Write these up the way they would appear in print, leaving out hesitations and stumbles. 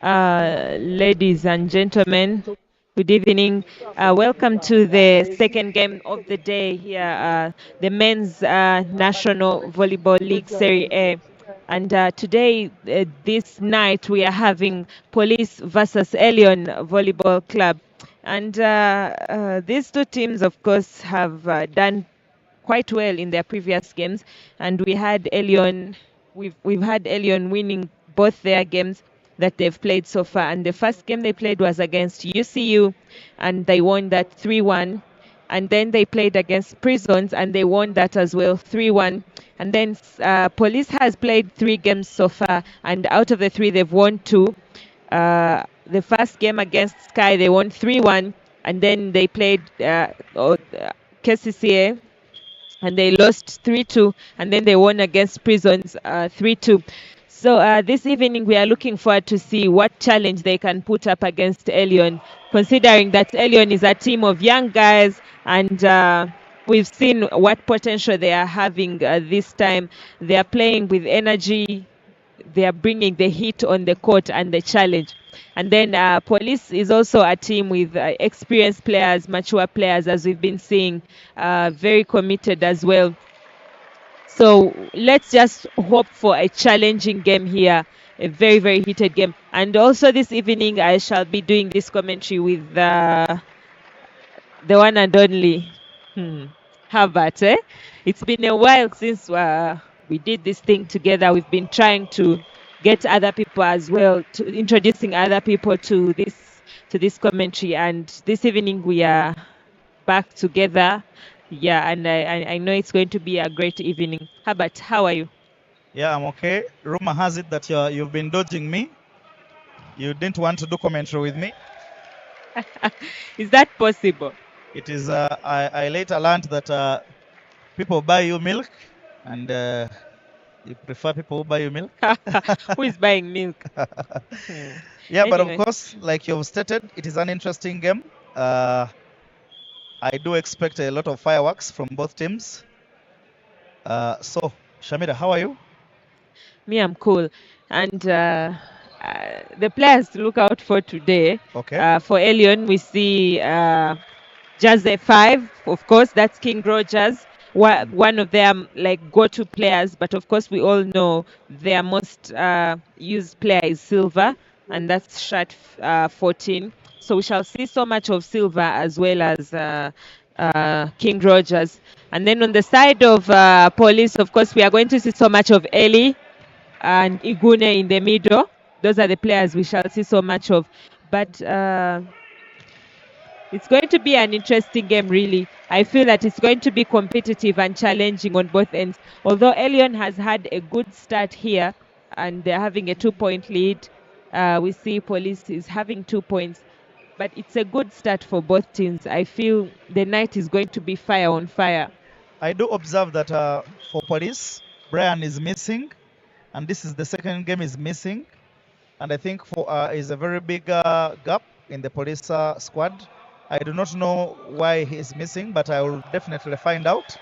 Ladies and gentlemen, good evening. Welcome to the second game of the day here, the Men's National Volleyball League Serie A. And today, this night, we are having Police versus Elyon Volleyball Club. And these two teams, of course, have done quite well in their previous games, and we've had Elyon winning both their games that they've played so far. And the first game they played was against UCU, and they won that 3-1. And then they played against Prisons, and they won that as well 3-1. And then Police has played 3 games so far, and out of the 3 they've won 2. The first game against Sky they won 3-1, and then they played KCCA and they lost 3-2, and then they won against Prisons 3-2. So this evening we are looking forward to see what challenge they can put up against Elyon, considering that Elyon is a team of young guys, and we've seen what potential they are having this time. They are playing with energy, they are bringing the heat on the court and the challenge. And then Police is also a team with experienced players, mature players, as we've been seeing, very committed as well. So let's just hope for a challenging game here, a very, very heated game. And also this evening, I shall be doing this commentary with the one and only Herbert. It's been a while since we did this thing together. We've been trying to get other people as well, to introducing other people to this commentary. And this evening we are back together. Yeah, and I know it's going to be a great evening. Herbert, how are you? Yeah, I'm okay. Rumor has it that you've been dodging me. You didn't want to do commentary with me. Is that possible? It is. I later learned that people buy you milk, and you prefer people who buy you milk. Who is buying milk? Yeah, Anyway. but of course, like you've stated, it is an interesting game. I do expect a lot of fireworks from both teams. So, Shamira, how are you? Me, I'm cool. And the players to look out for today. Okay. For Elyon, we see Jazze 5, of course, that's King Rogers. One of them like go-to players, but of course we all know their most used player is Silva, and that's shirt 14. So we shall see so much of Silva as well as King Rogers. And then on the side of Police, of course, we are going to see so much of Eli and Igune in the middle. Those are the players we shall see so much of. But it's going to be an interesting game, really. I feel that it's going to be competitive and challenging on both ends. Although Elyon has had a good start here, and they're having a 2-point lead. We see Police is having 2 points. But it's a good start for both teams. I feel the night is going to be fire on fire. I do observe that for Police, Brian is missing, and this is the second game is missing. And I think for is a very big gap in the Police squad. I do not know why he's missing, but I will definitely find out.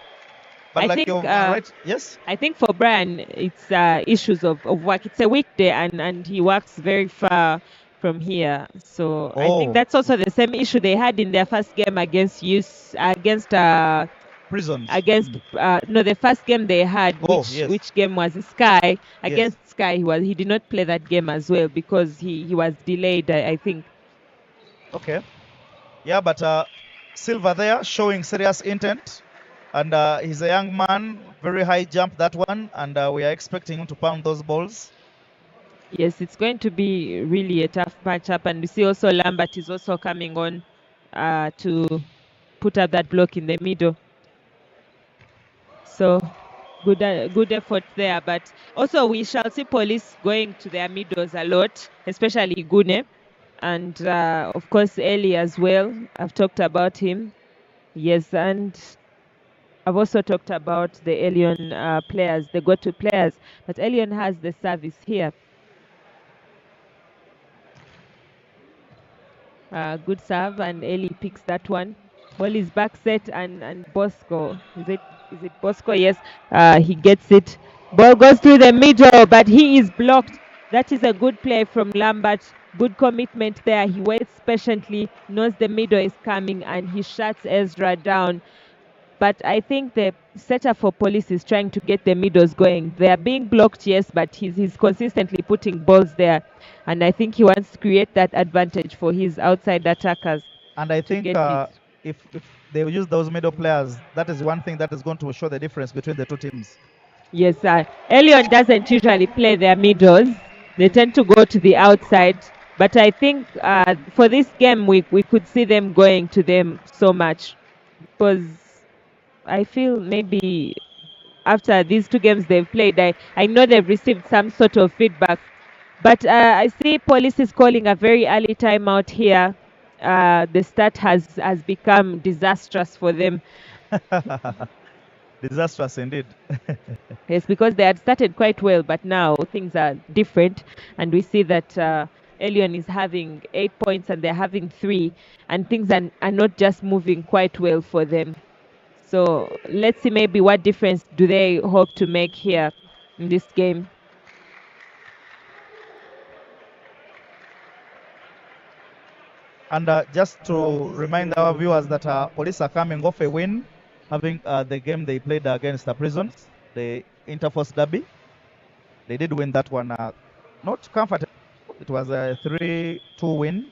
But I like think, you're right, yes? I think for Brian, it's issues of work. It's a weekday, and he works very far from here. So I think that's also the same issue they had in their first game against Prisons. No, the first game they had, Yes. which game was Sky. Against Sky, he did not play that game as well because he was delayed, I think. Okay. Yeah, but Silva there showing serious intent. And he's a young man, very high jump, that one. And we are expecting him to pound those balls. Yes, it's going to be really a tough matchup. And we see also Lambert is also coming on to put up that block in the middle. So good effort there. But also we shall see Police going to their middles a lot, especially Gune. And of course Eli as well. I've talked about him. Yes, and I've also talked about the Elyon players, the go-to players. But Elyon has the service here. Good serve, and Eli picks that one. Ball is back set, and Bosco, is it Bosco? Yes, he gets it. Ball goes through the middle, but he is blocked. That is a good play from Lambert. Good commitment there. He waits patiently, knows the middle is coming, and he shuts Ezra down. But I think the setter for Police is trying to get the middles going. They are being blocked, yes, but he's consistently putting balls there. And I think he wants to create that advantage for his outside attackers. And I think get it. if they use those middle players, that is one thing that is going to show the difference between the two teams. Yes, Elyon doesn't usually play their middles. They tend to go to the outside. But I think for this game, we could see them going to them so much. Because I feel maybe after these two games they've played, I know they've received some sort of feedback. But I see Police is calling a very early timeout here. The start has become disastrous for them. Disastrous indeed. Yes, because they had started quite well, but now things are different. And we see that Elyon is having 8 points and they're having 3. And things are not just moving quite well for them. So let's see maybe what difference do they hope to make here in this game. And just to remind our viewers that Police are coming off a win, having the game they played against the Prisons, the Interforce Derby. They did win that one, not comfortably. It was a 3-2 win.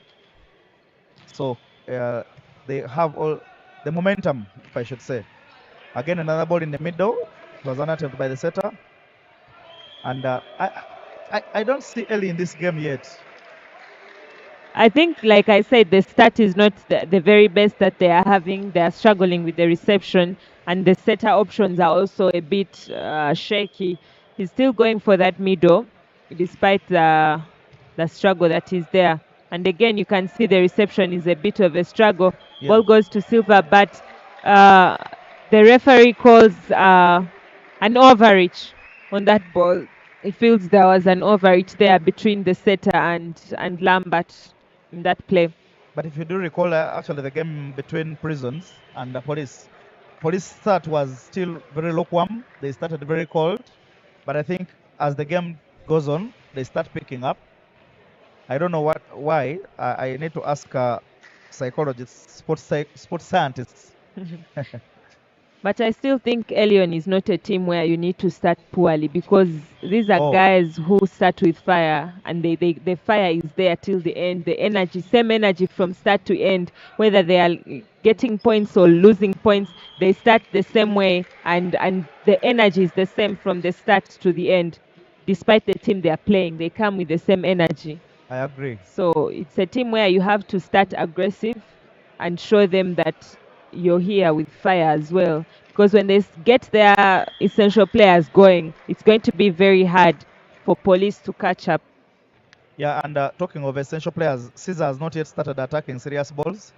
So they have all the momentum, if I should say. Again, another ball in the middle. It was unattempted by the setter. And I don't see Ellie in this game yet. I think, like I said, the start is not the very best that they are having. They are struggling with the reception, and the setter options are also a bit shaky. He's still going for that middle, despite the struggle that is there. And again, you can see the reception is a bit of a struggle. Yeah. Ball goes to Silva, but the referee calls an overreach on that ball. He feels there was an overreach there between the setter and Lambert in that play. But if you do recall, actually the game between Prisons and Police start was still very lukewarm. They started very cold. But I think as the game goes on, they start picking up. I don't know why. I need to ask psychologists, sports scientists. But I still think Elyon is not a team where you need to start poorly, because these are guys who start with fire, and the fire is there till the end. The energy, same energy from start to end, whether they are getting points or losing points, they start the same way, and the energy is the same from the start to the end. Despite the team they are playing, they come with the same energy. I agree. So it's a team where you have to start aggressive and show them that you're here with fire as well. Because when they get their essential players going, it's going to be very hard for Police to catch up. Yeah, and talking of essential players, Caesar has not yet started attacking serious balls.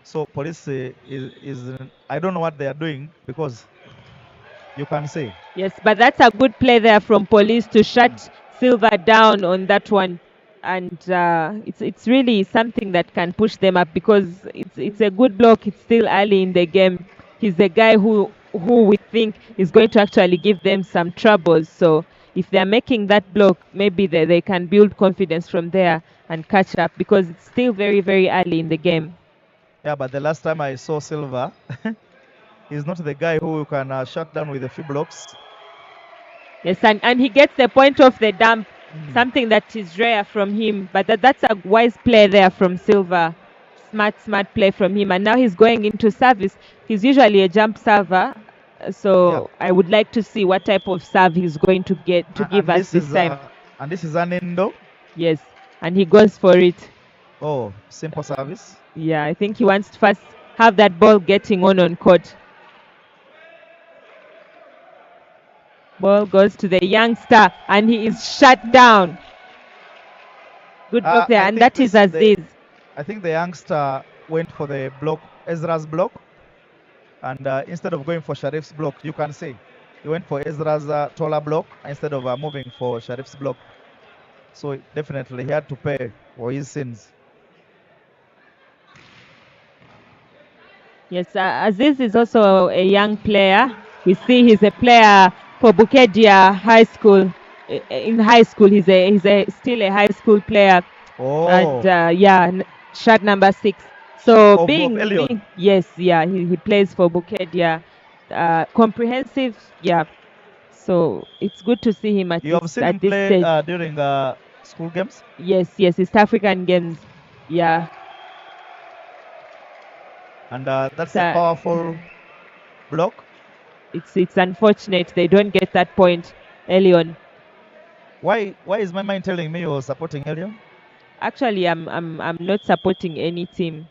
So Police is I don't know what they are doing, because you can see. Yes, but that's a good play there from Police to shut Silva down on that one. And it's really something that can push them up, because it's a good block. It's still early in the game. He's the guy who we think is going to actually give them some troubles. So if they're making that block, maybe they can build confidence from there and catch up, because it's still very, very early in the game. Yeah, but the last time I saw Silva, he's not the guy who can shut down with a few blocks. Yes, and he gets the point off the dump, something that is rare from him. But that's a wise play there from Silva. Smart play from him. And now he's going into service. He's usually a jump server. So yeah, I would like to see what type of serve he's going to get to give us this time. And this is an endo. Yes, and he goes for it. Oh, simple service. Yeah, I think he wants to first have that ball getting on court. Ball goes to the youngster, and he is shut down. Good block there, and that is Aziz. I think the youngster went for the block, Ezra's block, and instead of going for Sharif's block, you can see he went for Ezra's taller block instead of moving for Sharif's block. So definitely he had to pay for his sins. Yes, Aziz is also a young player. We see he's a player for Bukedia High School in high school. He's still a high school player, and Oh, shot number 6. So of being Elyon. yes, yeah, he plays for Bukedia. Comprehensive, yeah. So it's good to see him at You have this seen him play stage. during school games, Yes, East African games. Yeah. and that's a So, powerful block. it's unfortunate they don't get that point early on. Why is my mind telling me you're supporting Elyon? Actually, I'm not supporting any team.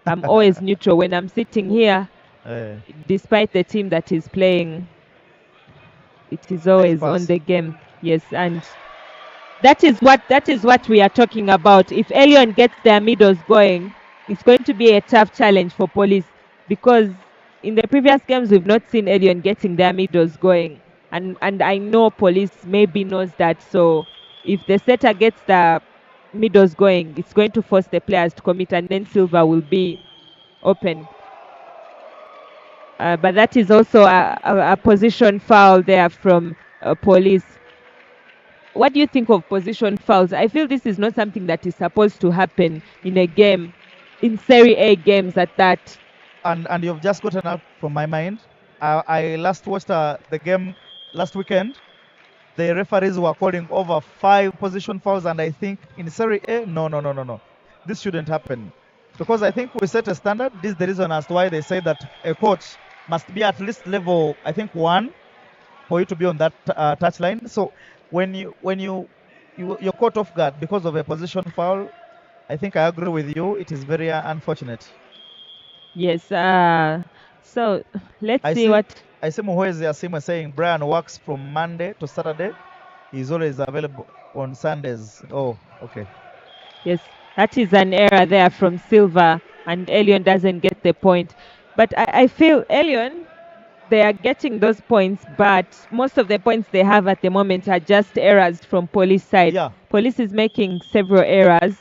I'm always neutral when I'm sitting here. Eh, Despite the team that is playing, it is nice always on pass. the game. Yes, and that is what we are talking about. If Elyon gets their middles going, it's going to be a tough challenge for Police, because in the previous games we've not seen Elyon getting their middles going, and I know Police maybe knows that. So if the setter gets the middles going, it's going to force the players to commit, and then Silva will be open. But that is also a position foul there from Police. What do you think of position fouls? I feel this is not something that is supposed to happen in a game, in Serie A games at that. And you've just gotten up from my mind. I last watched the game last weekend. The referees were calling over 5 position fouls, and I think in Serie A, no. This shouldn't happen. Because I think we set a standard. This is the reason as to why they say that a coach must be at least level, I think, 1 for you to be on that touch line. So when you're caught off guard because of a position foul, I think I agree with you. It is very unfortunate. Yes. So let's I see see. what. I see Muhwezi Asima saying Brian works from Monday to Saturday. He's always available on Sundays. Oh, okay. Yes, that is an error there from Silva, and Elyon doesn't get the point. But I feel Elyon, they are getting those points, but most of the points they have at the moment are just errors from Police side. Yeah. Police is making several errors,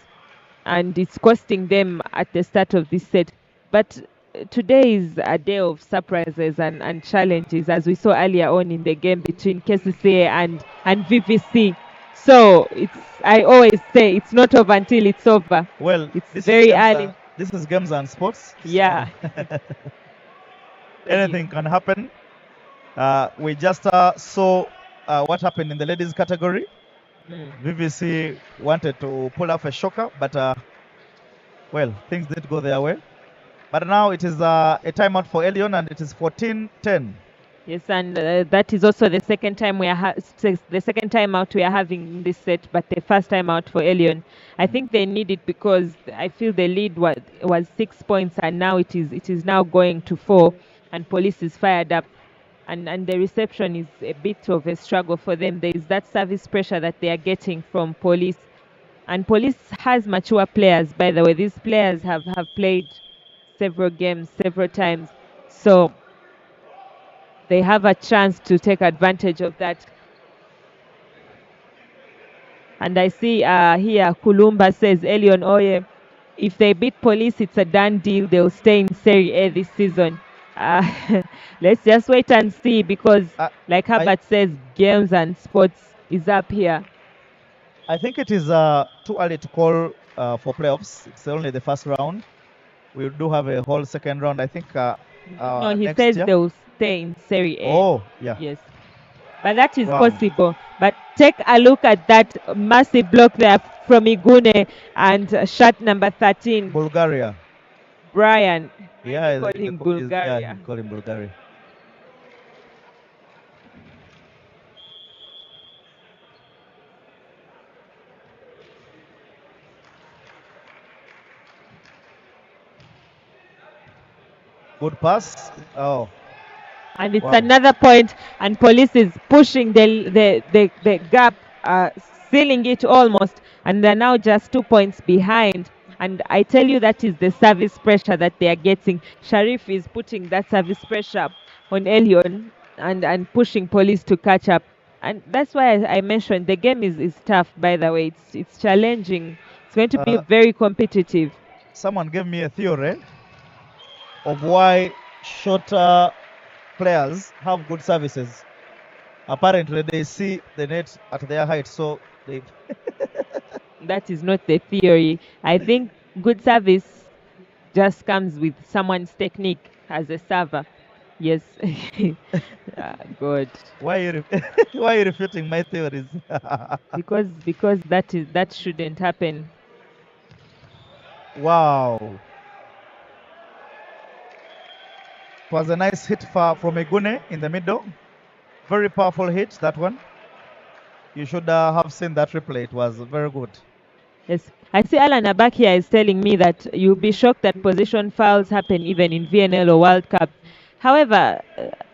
and it's costing them at the start of this set. But today is a day of surprises and challenges, as we saw earlier on in the game between KCCA and VVC. So I always say it's not over until it's over. Well, It's very early. this is games and sports. Yeah. Anything can happen. We just saw what happened in the ladies category. VVC wanted to pull off a shocker, but well, things didn't go their way. But now it is a timeout for Elyon, and it is 14-10. Yes, and that is also the second time the second time out we are having in this set, but the first time out for Elyon. I think they need it because I feel the lead was 6 points, and now it is now going to 4, and Police is fired up, and the reception is a bit of a struggle for them. There is that service pressure that they are getting from Police, and Police has mature players. By the way, these players have played several games several times, so they have a chance to take advantage of that. And I see here Kulumba says, Elyon Oye, if they beat Police, it's a done deal. They'll stay in Serie A this season. Let's just wait and see, because like Herbert says, games and sports is up here. I think it is too early to call for playoffs. It's only the first round. We do have a whole second round, I think. No, he next says year. they'll stay in Serie A. Oh, yeah. Yes. But that is Wow. possible. But take a look at that massive block there from Igune and shot number 13. Bulgaria. Brian. Yeah, Call him Bulgaria. Yeah, call him Bulgaria. Good pass. Oh. And it's another point, and Police is pushing the gap, sealing it almost, and they're now just 2 points behind. And I tell you, that is the service pressure that they are getting. Sharif is putting that service pressure on Elyon and pushing Police to catch up. And that's why I mentioned the game is tough, by the way. It's challenging. It's going to be very competitive. Someone gave me a theory of why shorter players have good services. Apparently, they see the net at their height, so they. That is not the theory. I think good service just comes with someone's technique as a server. Yes. Good. Why are you why are you refuting my theories? Because that shouldn't happen. Wow. It was a nice hit from Egune in the middle. Very powerful hit, that one. You should have seen that replay. It was very good. Yes. I see Alan Abakia is telling me that you'll be shocked that position fouls happen even in VNL or World Cup. However,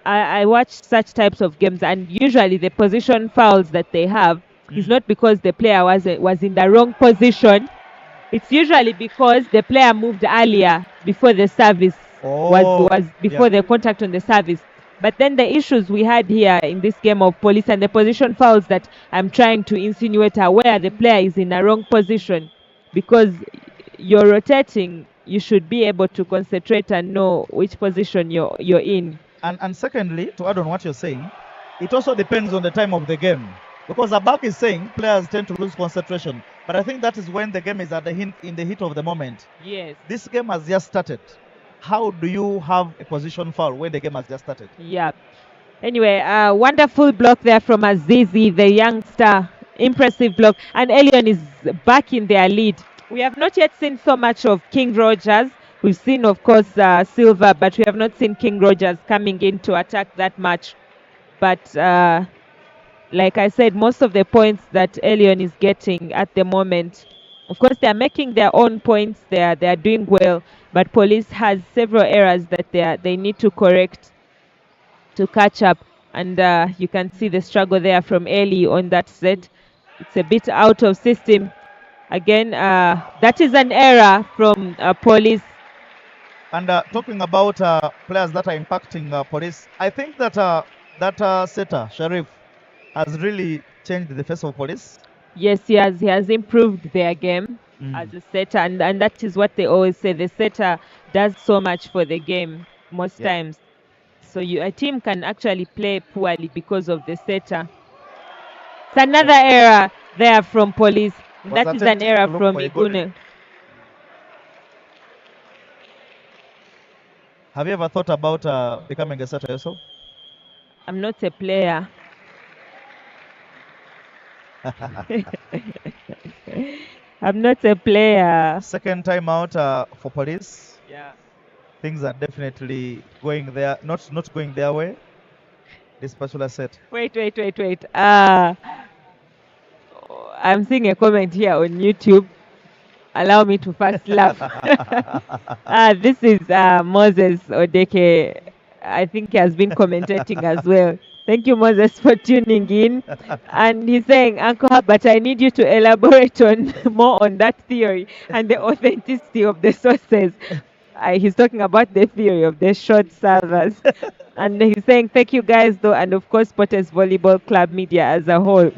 I watch such types of games, and usually the position fouls that they have is not because the player was in the wrong position. It's usually because the player moved earlier before the service was before the contact on the service. But then the issues we had here in this game of police and the position fouls that I'm trying to insinuate are where the player is in the wrong position, because you're rotating, you should be able to concentrate and know which position you're in. And secondly, to add on what you're saying, it also depends on the time of the game. Because Abak is saying players tend to lose concentration. But I think that is when the game is at in the heat of the moment. Yes. This game has just started. How do you have a position foul when the game has just started? Yeah. Anyway, wonderful block there from Azizi, the youngster. Impressive block. And Elyon is back in their lead. We have not yet seen so much of King Rogers. We've seen, of course, Silva, but we have not seen King Rogers coming in to attack that much. But like I said, most of the points that Elyon is getting at the moment, of course, they are making their own points. They are doing well, but Police has several errors that they need to correct to catch up. And you can see the struggle there from Eli on that set. It's a bit out of system. Again, that is an error from Police. And talking about players that are impacting Police, I think that setter, Sharif, has really changed the face of Police. Yes, he has improved their game as a setter, and that is what they always say. The setter does so much for the game most times. So a team can actually play poorly because of the setter. It's another error there from Police. That is an error from Igune. Have you ever thought about becoming a setter yourself? I'm not a player. I'm not a player. Second time out for Police. Yeah. Things are definitely going there, not going their way. This particular set. Wait. I'm seeing a comment here on YouTube. Allow me to first laugh. This is Moses Odeke. I think he has been commentating as well. Thank you, Moses, for tuning in. And he's saying, Uncle Herbert, I need you to elaborate on more on that theory and the authenticity of the sources. He's talking about the theory of the short servers. And he's saying, thank you guys, though, and of course, Potters Volleyball Club Media as a whole.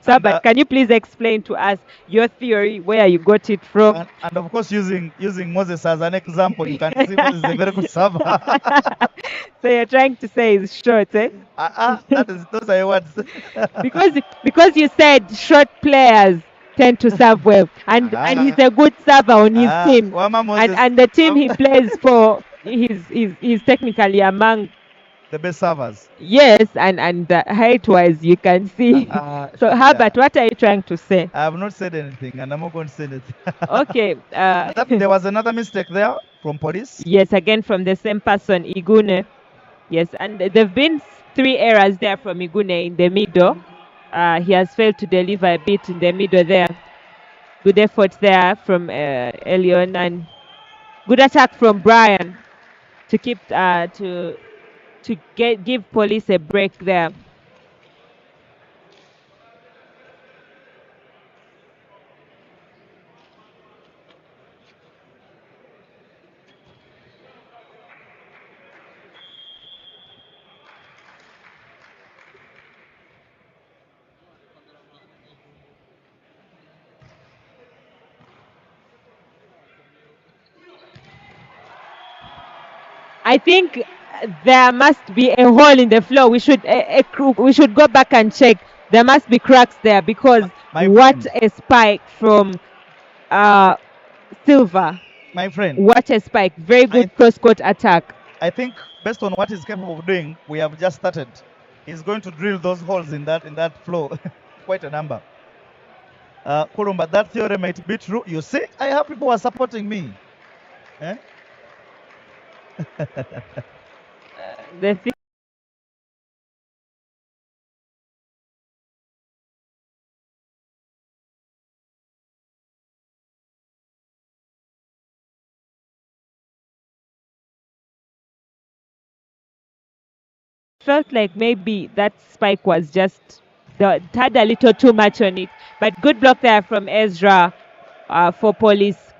So, but can you please explain to us your theory, where you got it from? And of course, using Moses as an example, you can see Moses is a very good server. So you're trying to say it's short, eh? Those are your words. because you said short players tend to serve well, and he's a good server on his team, and the team he plays for, he's technically among the best servers. Yes, and height-wise, you can see. So, Herbert, what are you trying to say? I have not said anything, and I'm not going to say anything. Okay. There was another mistake there from Police. Yes, again from the same person, Igune. Yes, and there have been 3 errors there from Igune in the middle. He has failed to deliver a bit in the middle there. Good effort there from Elyon, and good attack from Brian to keep give Police a break there. I think there must be a hole in the floor. We should we should go back and check. There must be cracks there because My what friend, a spike from Silva. my friend, What a spike. Very I, good cross-court attack. I think based on what he's capable of doing, we have just started. He's going to drill those holes in that floor, quite a number. Kurumba, that theory might be true. You see, I have people who are supporting me. Eh? The thing felt like maybe that spike was just had a little too much on it. But good block there from Ezra for Police.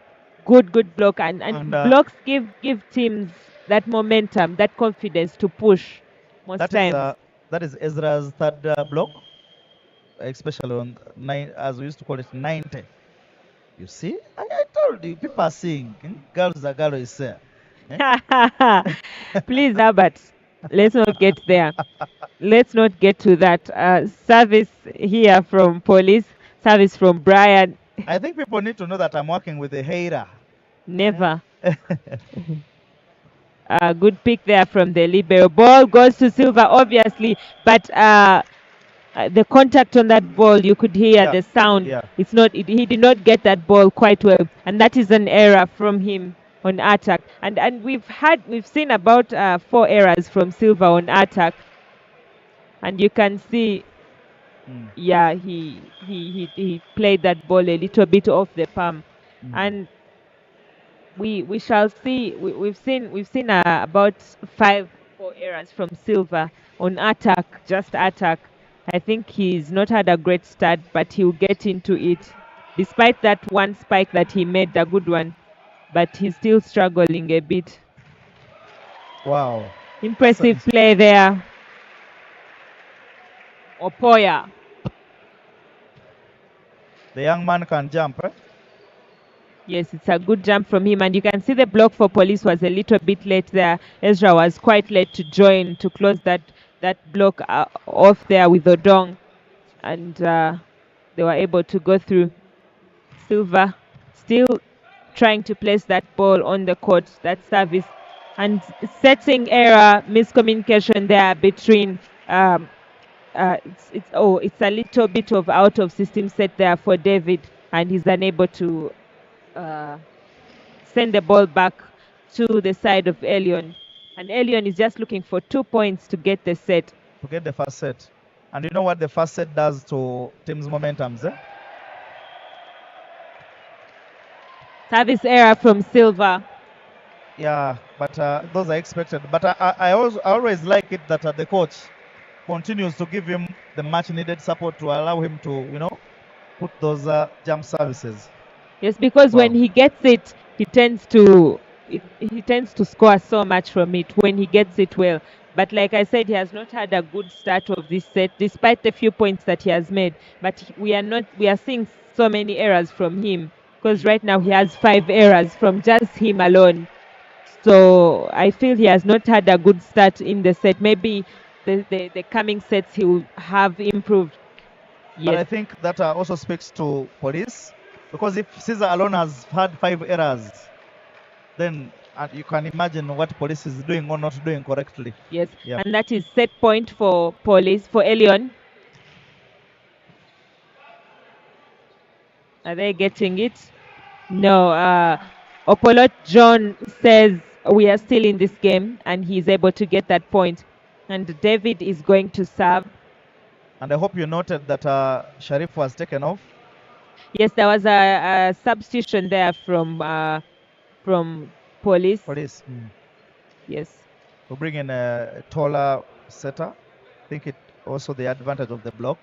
Good block, and blocks give teams that momentum, that confidence to push most times. That is Ezra's third block, especially on 9, as we used to call it, 90. You see, I told you, people are seeing. Girls are girls there. Please, Albert, let's not get there. Let's not get to that. Service here from Police, service from Brian. I think people need to know that I'm working with a hater. Never. Good pick there from the libero. Ball goes to Silva, obviously, but the contact on that ball, you could hear the sound. Yeah. It's not. He did not get that ball quite well, and that is an error from him on attack. And we've seen about 4 errors from Silva on attack, and you can see. Yeah, he played that ball a little bit off the palm, and we shall see. We've seen about 4 errors from Silva on attack, just attack. I think he's not had a great start, but he'll get into it. Despite that one spike that he made, a good one, but he's still struggling a bit. Wow. Impressive play there. Opoya. The young man can jump, eh? Yes, it's a good jump from him. And you can see the block for Police was a little bit late there. Ezra was quite late to join to close that block off there with Odong. And they were able to go through. Silva still trying to place that ball on the court, that service. And setting error, miscommunication there between it's a little bit of out of system set there for David, and he's unable to send the ball back to the side of Elyon. And Elyon is just looking for 2 points to get the set. To get the first set. And you know what the first set does to teams' momentums, eh? Service error from Silva. Yeah, but those are expected. But I always like it that the coach continues to give him the much needed support to allow him to, put those jump services. Yes, because when he gets it, he tends to score so much from it when he gets it well. But like I said, he has not had a good start of this set, despite the few points that he has made. But we are seeing so many errors from him, because right now he has 5 errors from just him alone. So I feel he has not had a good start in the set. Maybe the coming sets he will have improved. Yes. But I think that also speaks to Police, because if Caesar alone has had 5 errors, then you can imagine what Police is doing or not doing correctly. Yes, and that is set point for Police, for Elyon. Are they getting it? No. Opolot John says we are still in this game, and he's able to get that point. And David is going to serve. And I hope you noted that Sharif was taken off. Yes, there was a substitution there from Police. Police. Yes. To bring in a taller setter. I think it also the advantage of the block.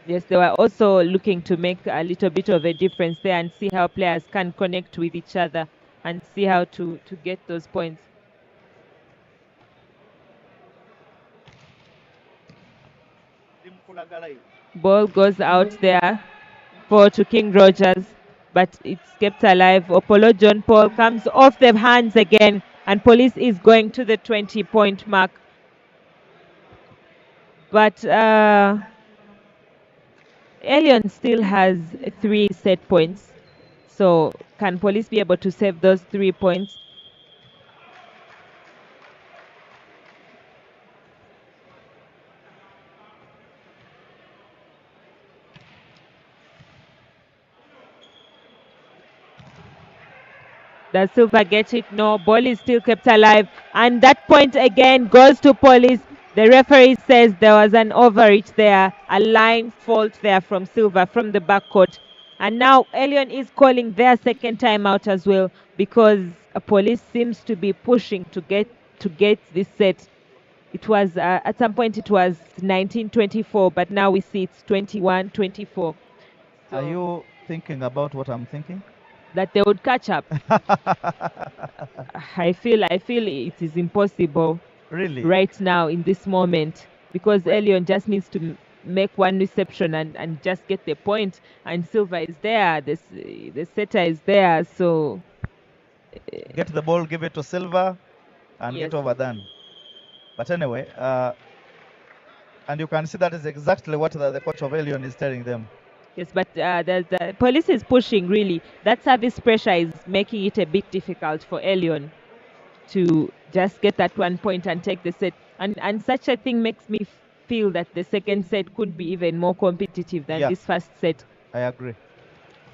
Yes, they were also looking to make a little bit of a difference there and see how players can connect with each other and see how to get those points. Ball goes out there to King Rogers, but it's kept alive. Opolo John Paul comes off the hands again. And Police is going to the 20-point mark. But Elyon still has 3 set points. So can Police be able to save those 3 points? Does Silva get it? No, ball is still kept alive. And that point again goes to Police. The referee says there was an overreach there, a line fault there from Silva from the backcourt. And now Elyon is calling their second timeout as well because Police seems to be pushing to get this set. It was at some point it was 19-24, but now we see it's 21-24. Are you thinking about what I'm thinking? That they would catch up. I feel it is impossible Really? right now in this moment because Well- Elyon just needs to make one reception and just get the point, and Silva is there, the setter is there, so Get the ball, give it to Silva, and yes. get overdone. But anyway, and you can see that is exactly what the coach of Elyon is telling them. Yes, but the Police is pushing really. That service pressure is making it a bit difficult for Elyon to just get that 1 point and take the set. And such a thing makes me feel that the second set could be even more competitive than Yeah. this first set. I agree.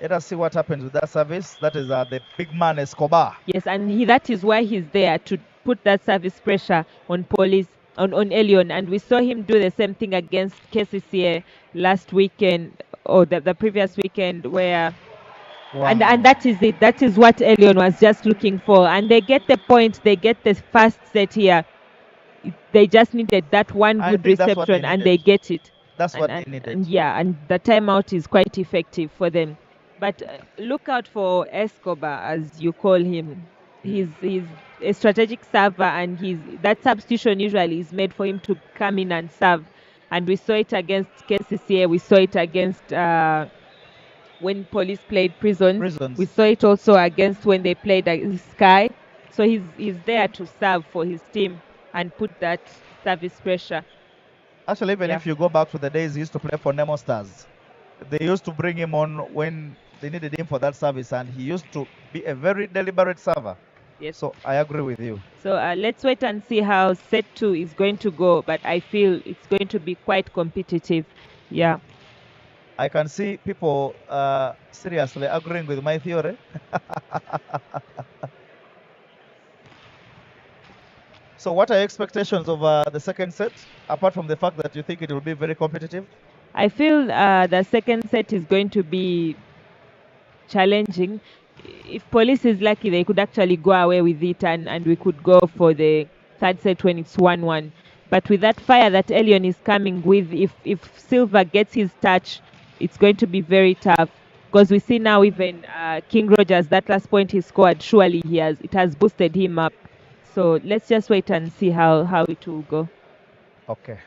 Let us see what happens with that service. That is the big man Escobar. Yes, and that is why he's there to put that service pressure on Police, on Elyon. And we saw him do the same thing against KCCA last weekend or the previous weekend where Wow. and that is it. That is what Elyon was just looking for. And they get the point. They get the first set here. They just needed that one I good think that's what they reception and needed. they get it. That's what And they needed. and yeah, and the timeout is quite effective for them. But look out for Escobar, as you call him. He's a strategic server, and that substitution usually is made for him to come in and serve. And we saw it against KCCA. We saw it against when Police played Prisons. We saw it also against when they played Sky. So he's there to serve for his team and put that service pressure. Actually, even if you go back to the days he used to play for Nemo Stars, they used to bring him on when they needed him for that service, and he used to be a very deliberate server. Yes. So I agree with you. So let's wait and see how set 2 is going to go, but I feel it's going to be quite competitive. Yeah. I can see people seriously agreeing with my theory. So what are your expectations of the second set, apart from the fact that you think it will be very competitive? I feel the second set is going to be challenging. If Police is lucky, they could actually go away with it and we could go for the third set when it's 1-1. But with that fire that Elyon is coming with, if Silva gets his touch, it's going to be very tough. Because we see now even King Rogers, that last point he scored, surely it has boosted him up. So let's just wait and see how it will go. Okay.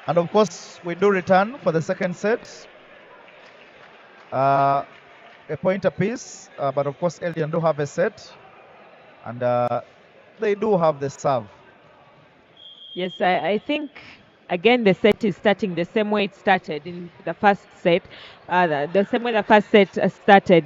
And of course, we do return for the second set. A point apiece, but of course, Elyon do have a set, and they do have the serve. Yes, I think again the set is starting the same way it started in the first set, the same way the first set started.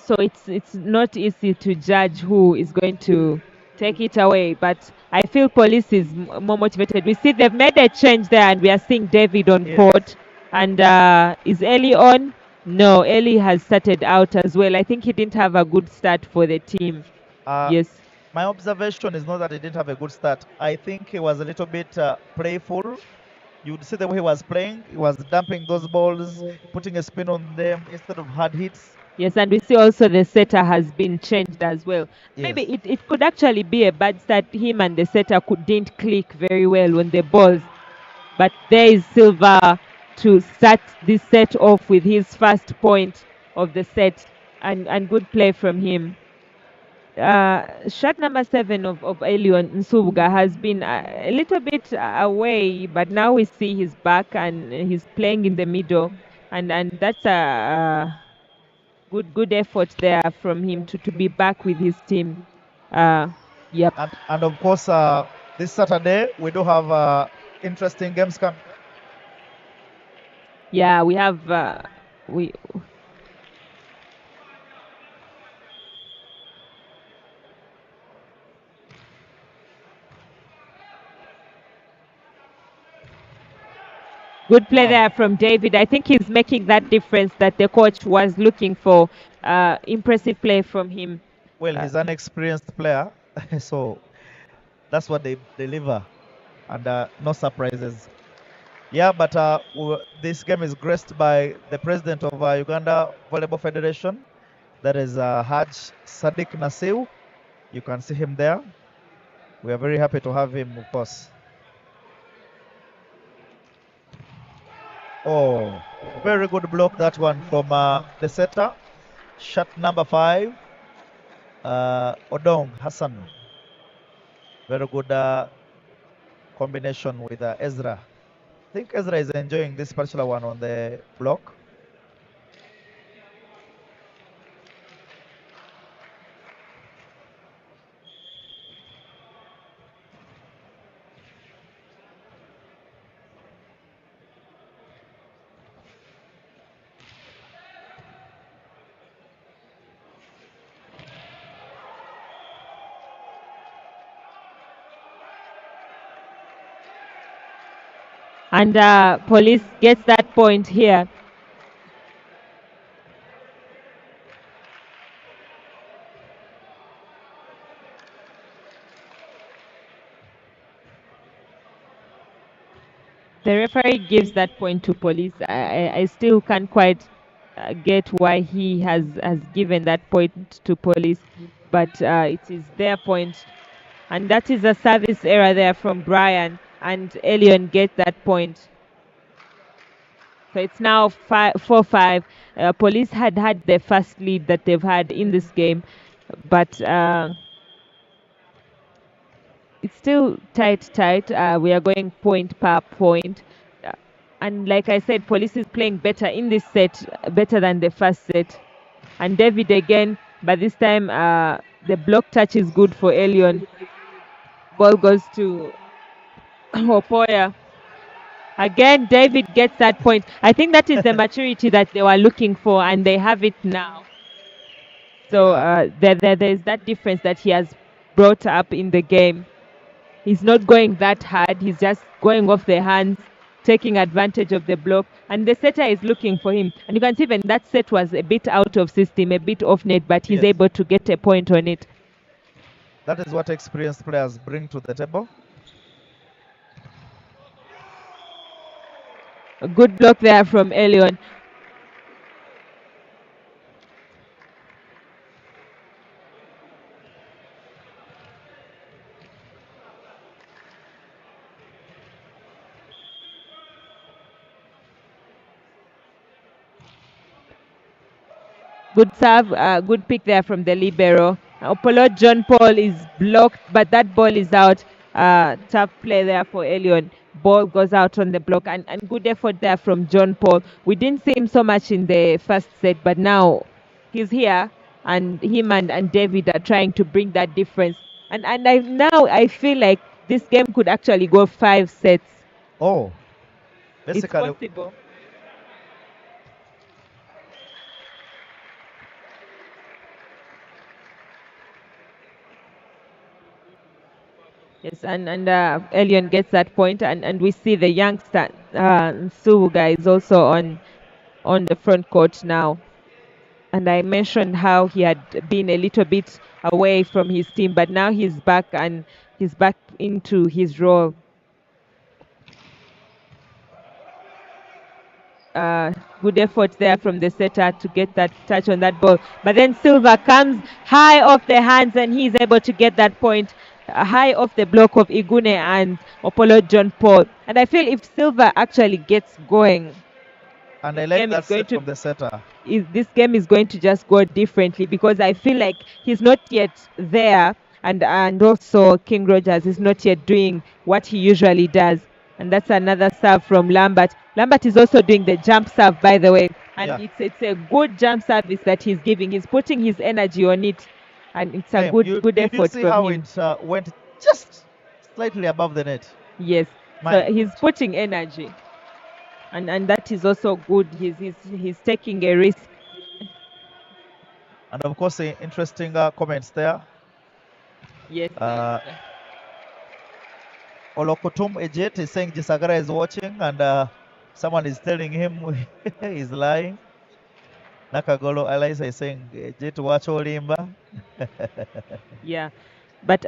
So it's not easy to judge who is going to take it away. But I feel Police is more motivated. We see they've made a change there, and we are seeing David on Yes. court. And is Eli on? No, Eli has started out as well. I think he didn't have a good start for the team. Yes. My observation is not that he didn't have a good start. I think he was a little bit playful. You'd see the way he was playing. He was dumping those balls, putting a spin on them instead of hard hits. Yes, and we see also the setter has been changed as well. Yes. Maybe it could actually be a bad start. Him and the setter didn't click very well on the balls. But there is Silva to start this set off with his first point of the set, and good play from him. Shot number 7 of Elyon Nsubga has been a little bit away, but now we see he's back and he's playing in the middle, and that's a good effort there from him to be back with his team. Yep. And of course, this Saturday we do have interesting games coming. Yeah, we have good play there from David. I think he's making that difference that the coach was looking for. Impressive play from him. Well, he's an experienced player, so that's what they deliver, and no surprises. Yeah, but this game is graced by the president of Uganda Volleyball Federation. That is Haj Sadiq Nasiu. You can see him there. We are very happy to have him, of course. Oh, very good block, that one from the setter. Shot number 5, Odong Hassan. Very good combination with Ezra. I think Ezra is enjoying this particular one on the block. And Police gets that point here. The referee gives that point to Police. I still can't quite get why he has given that point to Police, but it is their point. And that is a service error there from Brian, and Elyon gets that point. So it's now 4-5. Police had the first lead that they've had in this game, but it's still tight. We are going point per point. And like I said, Police is playing better in this set, better than the first set. And David again, but this time the block touch is good for Elyon. Ball goes to Opoya. Again, David gets that point. I think that is the maturity that they were looking for, and they have it now. So there's that difference that he has brought up in the game. He's not going that hard. He's just going off the hands, taking advantage of the block. And the setter is looking for him. And you can see even that set was a bit out of system, a bit off net, but he's able to get a point on it. That is what experienced players bring to the table. A good block there from Elyon. Good serve, good pick there from the libero. Opolo John Paul is blocked, but that ball is out. Tough play there for Elyon. Ball goes out on the block, and good effort there from John Paul. We didn't see him so much in the first set, but now he's here, and him and David are trying to bring that difference. And now I feel like this game could actually go 5 sets. Oh, It's basically, possible. Yes, and Elyon gets that point, and we see the youngster Suga is also on the front court now. And I mentioned how he had been a little bit away from his team, but now he's back and he's back into his role. Good effort there from the setter to get that touch on that ball. But then Silva comes high off the hands and he's able to get that point high off the block of Igune and Opolo John Paul. And I feel if Silva actually gets going, and this I like game that is going set to from the setter. this game is going to just go differently because I feel like he's not yet there, and also King Rogers is not yet doing what he usually does. And that's another serve from Lambert. Lambert is also doing the jump serve, by the way, and Yeah. it's a good jump service that he's giving. He's putting his energy on it, and it's a Hey, good did you effort see from how him. it went just slightly above the net? Yes, My so he's putting energy, and that is also good. He's taking a risk. And of course, the interesting comments there. Yes. Olokotum Ejet is saying Jisagara is watching, and someone is telling him he's lying. Nakagolo Eliza is saying Ejet watch Olimba. Yeah. But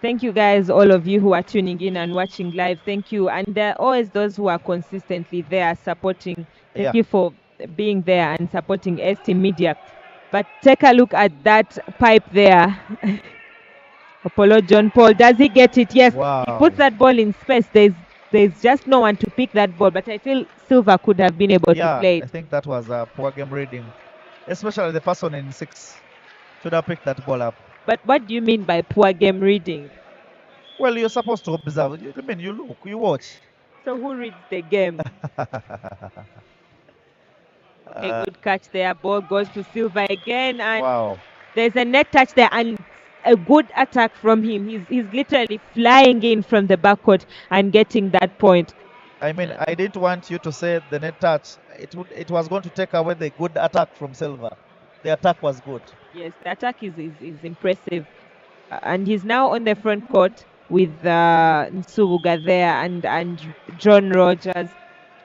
thank you guys, all of you who are tuning in and watching live. Thank you. And there are always those who are consistently there supporting. Thank Yeah. you for being there and supporting ST Media. But take a look at that pipe there. Apollo John Paul, does he get it? Yes. Wow. He puts that ball in space. There's just no one to pick that ball. But I feel Silva could have been able to play I it. think that was a poor game reading, especially the person in 6 should have picked that ball up. But what do you mean by poor game reading? Well, you're supposed to observe. I mean, you look, you watch. So who reads the game? A good catch there. Ball goes to Silva again, and Wow. there's a net touch there, and a good attack from him. He's literally flying in from the backcourt and getting that point. I mean, I didn't want you to say the net touch. It was going to take away the good attack from Silva. The attack was good. Yes, the attack is impressive. And he's now on the front court with Nsubuga there and John Rogers.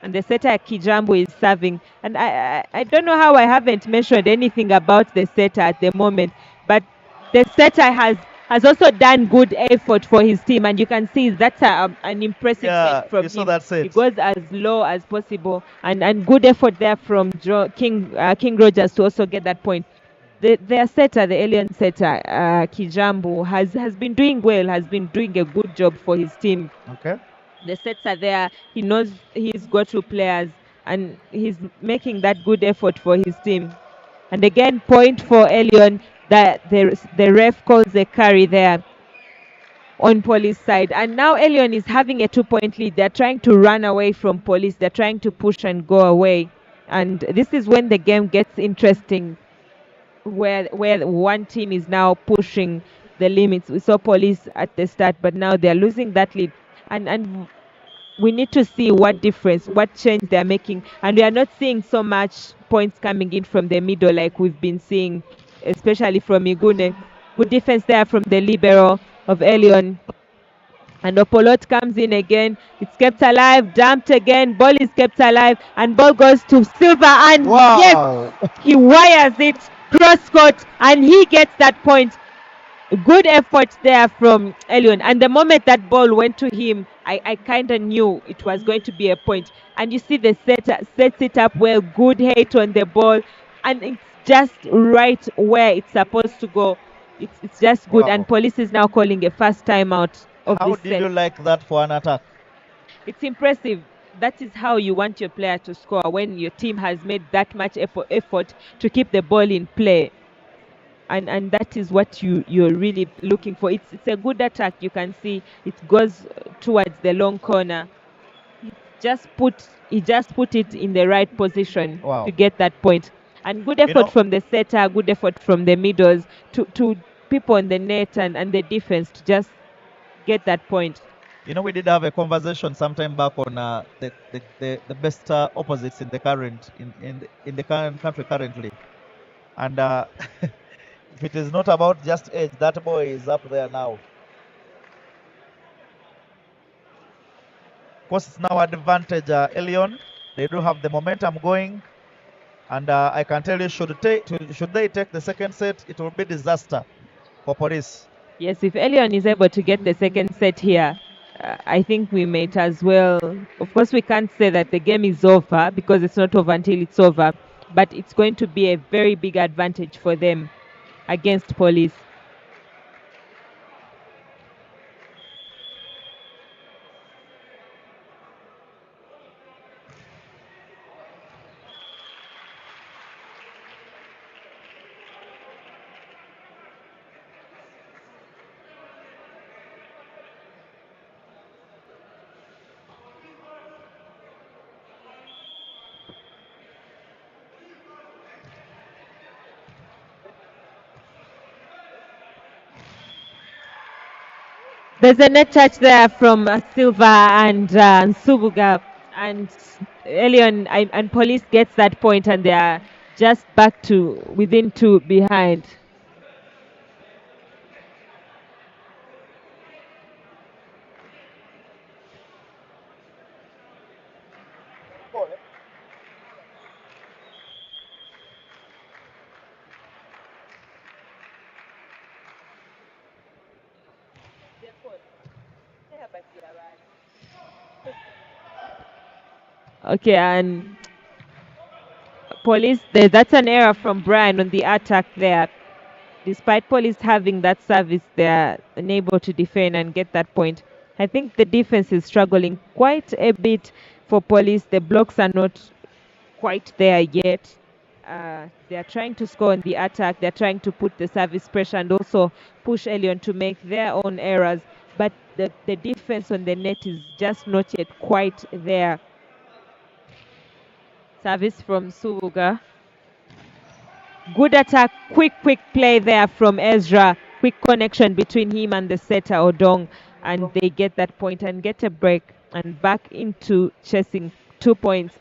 And the setter Kijambo is serving. And I don't know how I haven't mentioned anything about the setter at the moment, but the setter has also done good effort for his team, and you can see that's an impressive set from you saw him. that set. He goes as low as possible, and good effort there from King Rogers to also get that point. Their setter, the Elyon setter, Kijambo, has been doing well, has been doing a good job for his team. Okay. The sets are there. He knows he's got 2 players, and he's making that good effort for his team. And again, point for Elyon. That the ref calls a carry there on Police side. And now Elyon is having a 2-point lead. They're trying to run away from Police. They're trying to push and go away. And this is when the game gets interesting, where one team is now pushing the limits. We saw Police at the start, but now they're losing that lead. And we need to see what difference, what change they're making. And we are not seeing so much points coming in from the middle like we've been seeing, especially from Igune. Good defense there from the libero of Elyon. And Opolot comes in again. It's kept alive, dumped again. Ball is kept alive, and ball goes to Silva. And yes, he wires it cross court, and he gets that point. Good effort there from Elyon. And the moment that ball went to him, I kind of knew it was going to be a point. And you see the setter sets it up well, good hit on the ball, and it's just right where it's supposed to go. It's just good. Wow. And Police is now calling a fast timeout of How this did set. you like that for an attack? It's impressive. That is how you want your player to score, when your team has made that much effort to keep the ball in play. And that is what you're really looking for. It's a good attack. You can see it goes towards the long corner. he just put it in the right position Wow. to get that point. And good You effort know, from the setter, good effort from the middles to people on the net and the defense to just get that point. we did have a conversation sometime back on the best opposites in the current in the current country currently, and if it is not about just age, that boy is up there now. Of course, it's now advantage Elyon. They do have the momentum going, and I can tell you, should they take the second set, it will be disaster for Police. Yes, if Elyon is able to get the second set here, I think we might as well. Of course, we can't say that the game is over because it's not over until it's over, but it's going to be a very big advantage for them against Police. There's a net touch there from Silva and Nsubuga, and Elyon and Police gets that point, and they are just back to within two behind. Okay, and Police, that's an error from Brian on the attack there. Despite Police having that service, they're unable to defend and get that point. I think the defense is struggling quite a bit for Police. The blocks are not quite there yet. They're trying to score on the attack. They're trying to put the service pressure and also push Elyon to make their own errors. But the defense on the net is just not yet quite there. Service from Suvuga. Good attack, quick play there from Ezra. Quick connection between him and the setter Odong, and they get that point and get a break and back into chasing 2 points.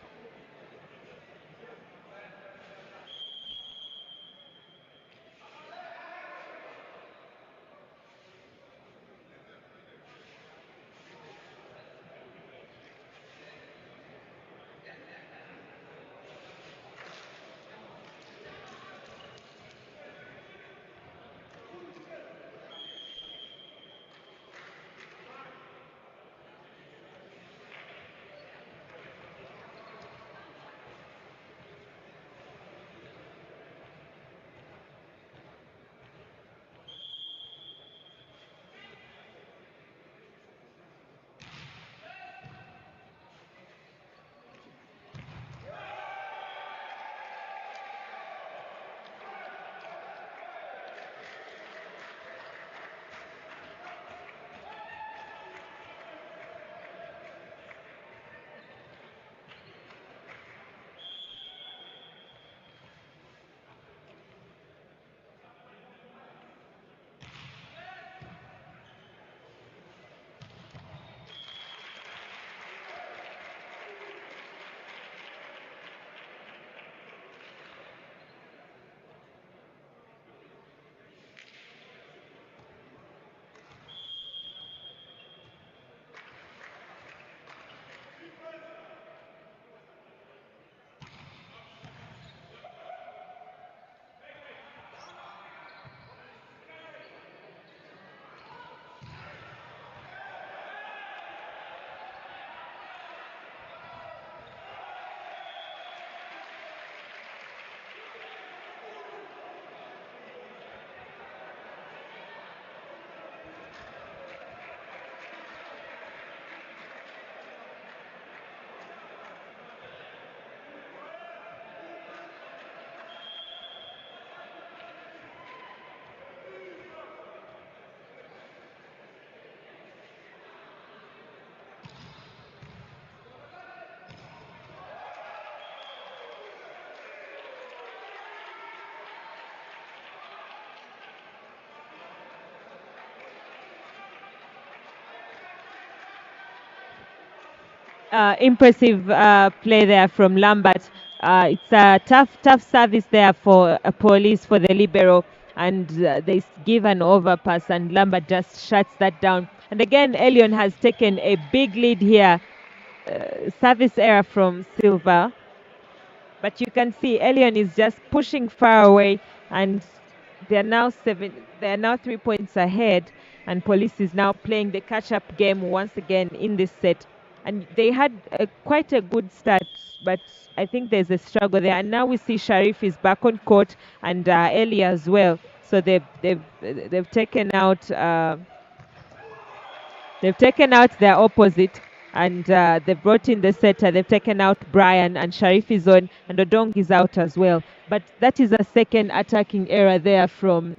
Impressive play there from Lambert. It's a tough service there for Police, for the libero, and they give an overpass, and Lambert just shuts that down. And again, Elyon has taken a big lead here. Service error from Silva. But you can see Elyon is just pushing far away, and they are now 3 points ahead, and Police is now playing the catch-up game once again in this set. And they had quite a good start, but I think there's a struggle there. And now we see Sharif is back on court, and Eli as well. So they've taken out their opposite, and they've brought in the setter. They've taken out Brian, and Sharif is on, and Odong is out as well. But that is a second attacking error there from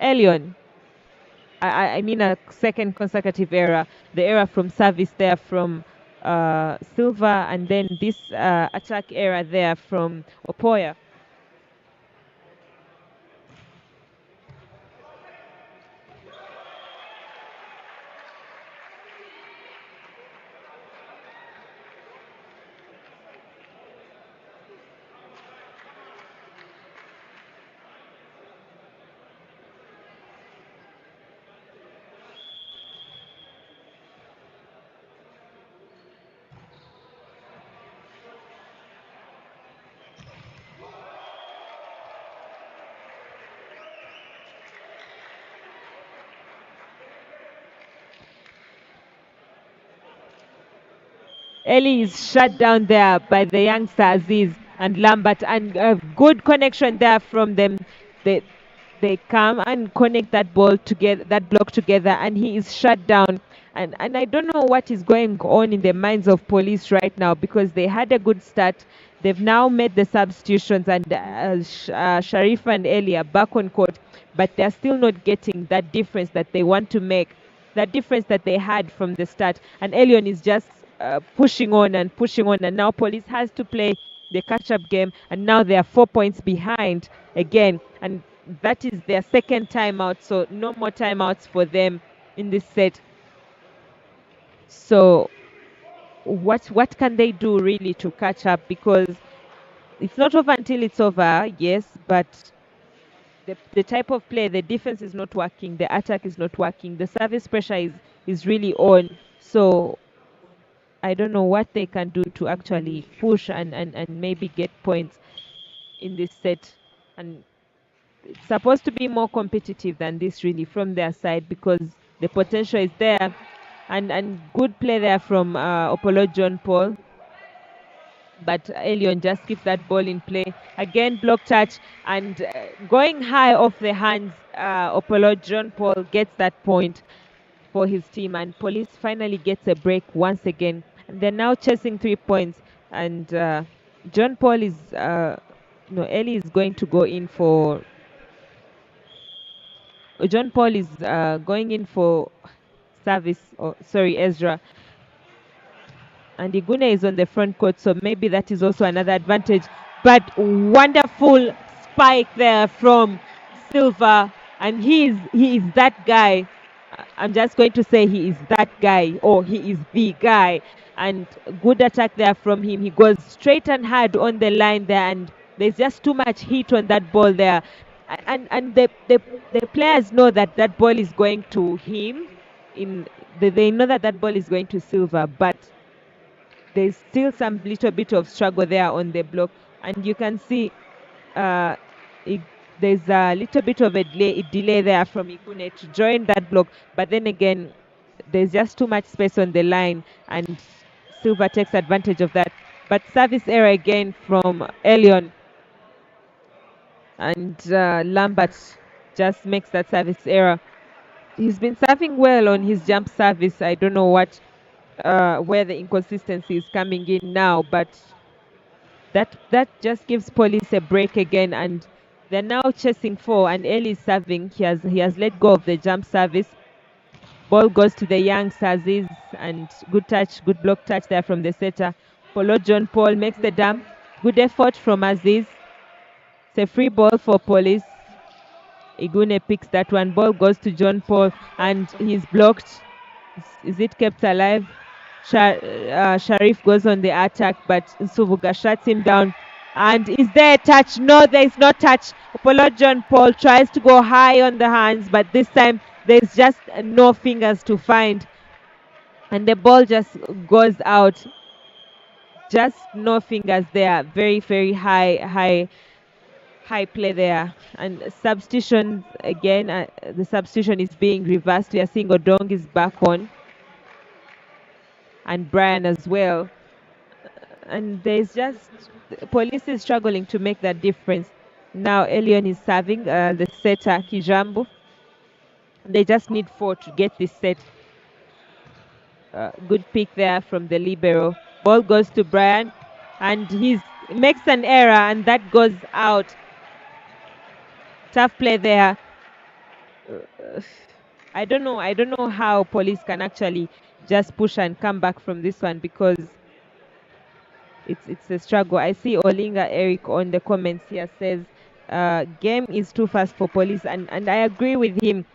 Elyon. I mean a second consecutive error. The error from service there from Silva, and then this attack error there from Opoya. Eli is shut down there by the youngster Aziz and Lambert, and a good connection there from them. They come and connect that ball together, that block together, and he is shut down. And I don't know what is going on in the minds of Police right now, because they had a good start. They've now made the substitutions, and Sharif and Eli are back on court, but they're still not getting that difference that they want to make, that difference that they had from the start. And Elyon is just pushing on and pushing on, and now Police has to play the catch-up game, and now they are 4 points behind again, and that is their second timeout, so no more timeouts for them in this set. So what can they do really to catch up? Because it's not over until it's over, yes, but the type of play, the defense is not working, the attack is not working, the service pressure is really on. So I don't know what they can do to actually push and maybe get points in this set. And it's supposed to be more competitive than this really from their side, because the potential is there. And good play there from Opolo John Paul. But Elyon just keeps that ball in play. Again, block touch, and going high off the hands, Opolo John Paul gets that point for his team, and Police finally gets a break once again. And they're now chasing 3 points, and John Paul is, Eli is going to go in for, John Paul is going in for service, or sorry, Ezra. And Igune is on the front court, so maybe that is also another advantage. But wonderful spike there from Silva, and he is that guy. I'm just going to say he is that guy, or he is the guy. And good attack there from him. He goes straight and hard on the line there, and there's just too much heat on that ball there. And the players know that that ball is going to him. They know that that ball is going to Silva, but there's still some little bit of struggle there on the block, and you can see uh, there's a little bit of a delay there from Ikune to join that block, but then again, there's just too much space on the line, and Silva takes advantage of that. But service error again from Elyon, and Lambert just makes that service error. He's been serving well on his jump service. I don't know where the inconsistency is coming in now, but that just gives Police a break again, and they're now chasing 4, and Eli is serving. He has let go of the jump service. Ball goes to the young Aziz, and good touch, good block touch there from the setter. Polo John Paul makes the dump. Good effort from Aziz. It's a free ball for Police. Igune picks that one. Ball goes to John Paul, and he's blocked. Is it kept alive? Sharif goes on the attack, but Suvuga shuts him down. And is there a touch? No, there is no touch. Apollo John Paul tries to go high on the hands, but this time there's just no fingers to find. And the ball just goes out. Just no fingers there. Very, very high play there. And substitutions again, the substitution is being reversed. We are seeing Odong is back on, and Brian as well. And there's just police is struggling to make that difference. Now Elyon is serving the setter Kijambu. They just need 4 to get this set. Good pick there from the libero. Ball goes to Brian, and he makes an error, and that goes out. Tough play there. I don't know how police can actually just push and come back from this one, because it's a struggle. I see Olinga Eric on the comments here says game is too fast for police, and I agree with him.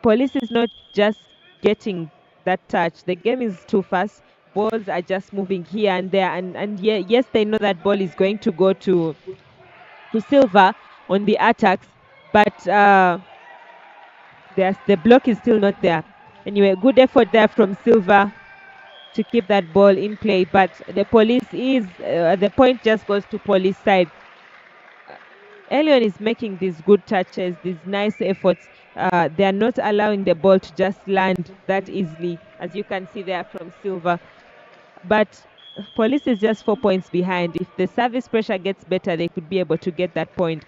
Police is not just getting that touch. The game is too fast. Balls are just moving here and there, and yeah, yes, they know that ball is going to go to Silva on the attacks, but the block is still not there. Anyway, good effort there from Silva to keep that ball in play, but the police is the point just goes to police side. Elyon is making these good touches, these nice efforts. They are not allowing the ball to just land that easily, as you can see there from Silva. But police is just 4 points behind. If the service pressure gets better, they could be able to get that point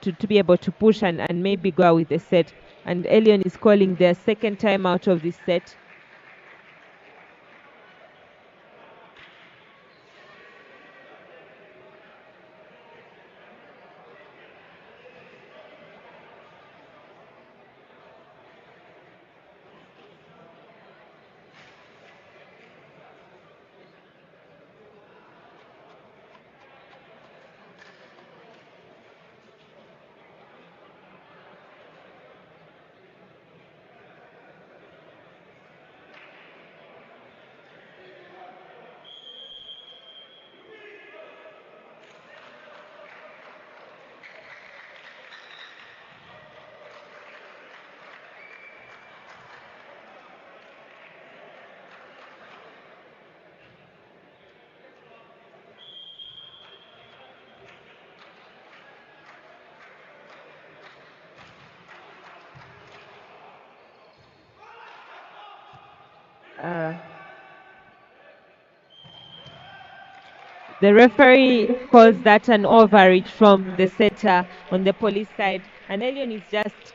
to be able to push and maybe go out with the set. And Elyon is calling their second time out of this set. The referee calls that an overreach from the setter on the police side, and Elyon is just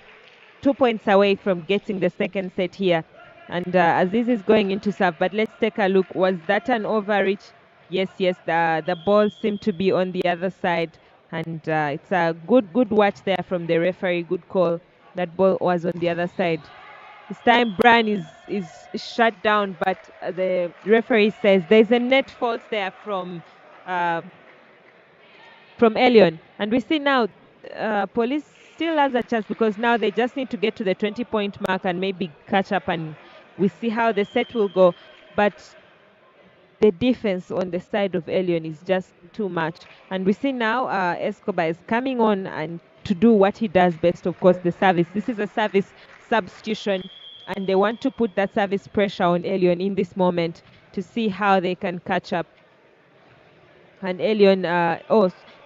2 points away from getting the second set here. And Aziz is going into serve, but let's take a look. Was that an overreach? Yes, the ball seemed to be on the other side, and it's a good watch there from the referee. Good call. That ball was on the other side. This time Brian is shut down, but the referee says there's a net fault there uh, from Elyon. And we see now police still has a chance, because now they just need to get to the 20-point mark and maybe catch up, and we see how the set will go. But the defense on the side of Elyon is just too much. And we see now Escobar is coming on and to do what he does best, of course, the service. This is a service substitution, and they want to put that service pressure on Elyon in this moment to see how they can catch up. And Elyon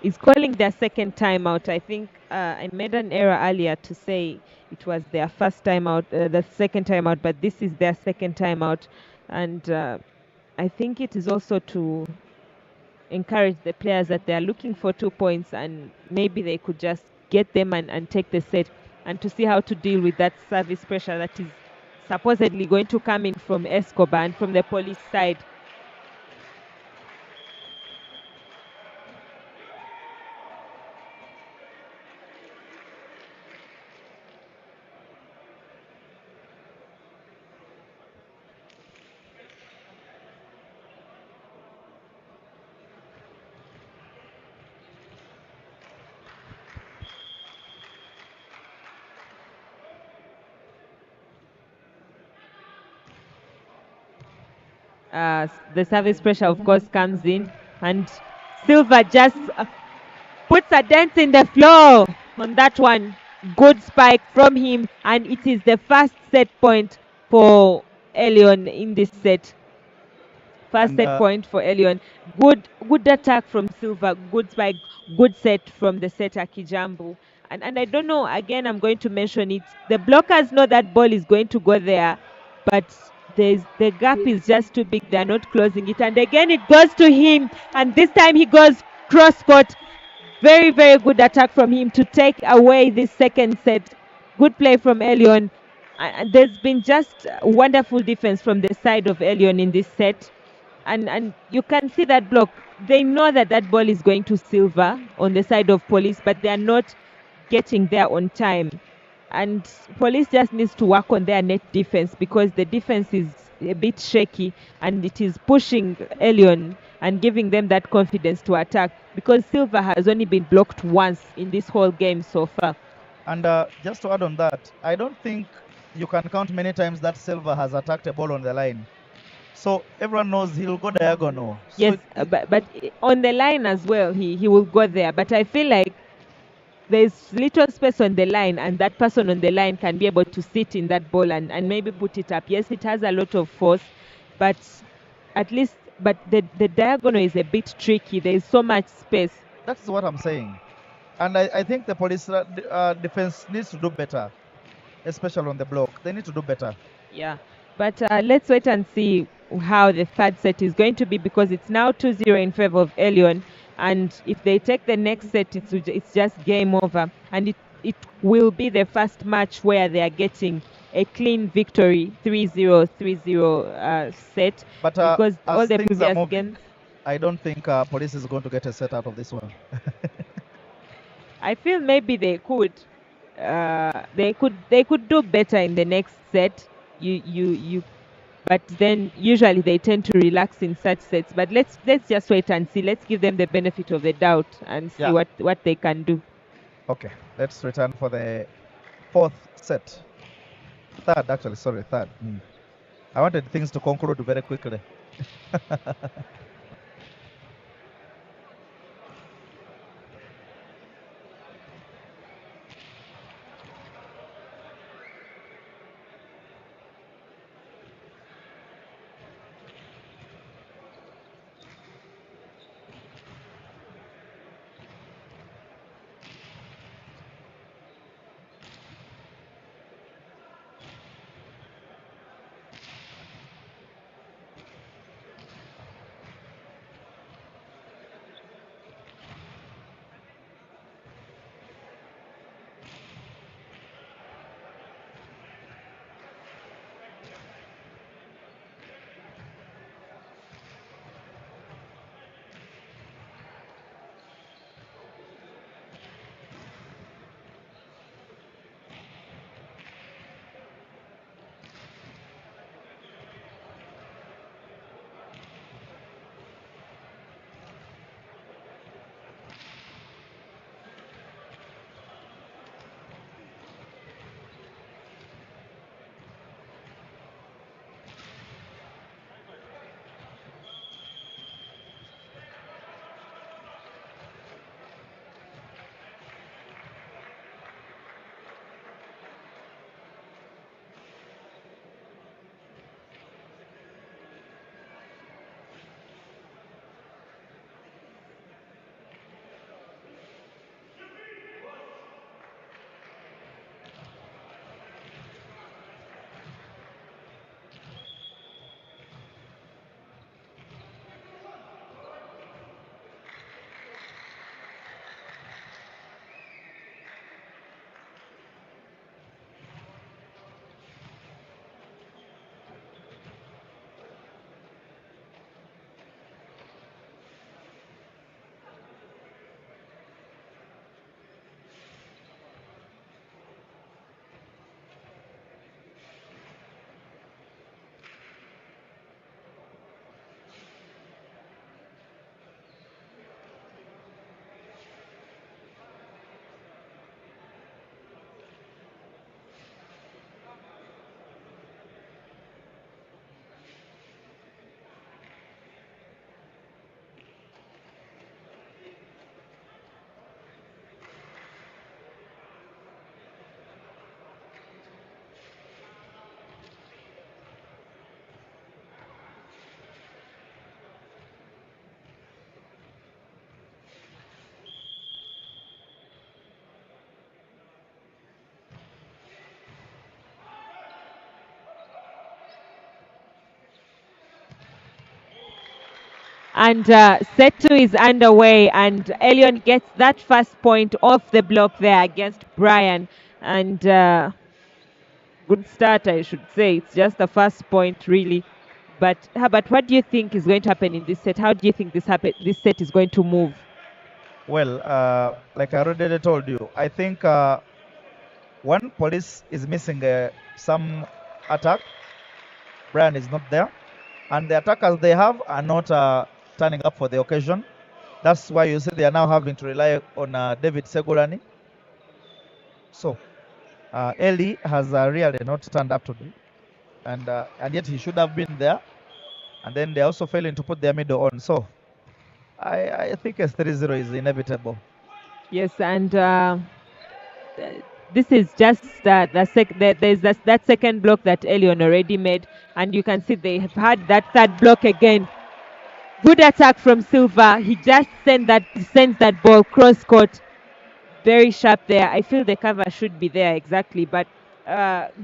is calling their second timeout. I think I made an error earlier to say it was their first timeout, the second timeout, but this is their second timeout. And I think it is also to encourage the players that they are looking for 2 points, and maybe they could just get them and take the set, and to see how to deal with that service pressure that is supposedly going to come in from Escobar and from the police side. The service pressure, of course, comes in, and Silva just puts a dent in the floor on that one. Good spike from him, and it is the first set point for Elyon in this set. First And set point for Elyon. Good attack from Silva. Good spike. Good set from the setter Kijambu. And I don't know. Again, I'm going to mention it. The blockers know that ball is going to go there, but the gap is just too big. They're not closing it. And again, it goes to him. And this time he goes cross court. Very, very good attack from him to take away this second set. Good play from Elyon. And there's been just wonderful defense from the side of Elyon in this set. And you can see that block. They know that that ball is going to Silva on the side of Police, but they are not getting there on time. And Police just needs to work on their net defense, because the defense is a bit shaky, and it is pushing Elyon and giving them that confidence to attack, because Silva has only been blocked once in this whole game so far. And just to add on that, I don't think you can count many times that Silva has attacked a ball on the line. So everyone knows he'll go diagonal. Yes, So but on the line as well, he will go there. But I feel like there's little space on the line, and that person on the line can be able to sit in that ball and maybe put it up. Yes, it has a lot of force, but at least, but the diagonal is a bit tricky. There is so much space. that's what I'm saying. And I think the Police defense needs to do better, especially on the block. They need to do better. Yeah, but let's wait and see how the third set is going to be, because it's now 2-0 in favor of Elyon, and if they take the next set, it's just game over, and it will be the first match where they are getting a clean victory, 3-0, 3-0 set, But because all as the things are previous moving, games, I don't think Police is going to get a set out of this one. I feel maybe they could do better in the next set. You But then usually they tend to relax in such sets. But let's just wait and see. Let's give them the benefit of the doubt and see Yeah. what they can do. Okay, let's return for the fourth set. Third, actually, sorry, third. I wanted things to conclude very quickly. And set 2 is underway, and Elyon gets that first point off the block there against Brian. And good start, I should say. It's just the first point, really. But what do you think is going to happen in this set? How do you think this set is going to move? Well, like I already told you, I think one, Police is missing some attack. Brian is not there. And the attackers they have are not turning up for the occasion. That's why you see they are now having to rely on David Segurani. So, Eli has really not turned up today. And yet he should have been there. And then they're also failing to put their middle on. So, I think a 3-0 is inevitable. Yes, and this is just there's that second block that Elyon already made, and you can see they have had that third block again. Good attack from Silva. He just sends that ball cross court, very sharp there. I feel the cover should be there exactly, but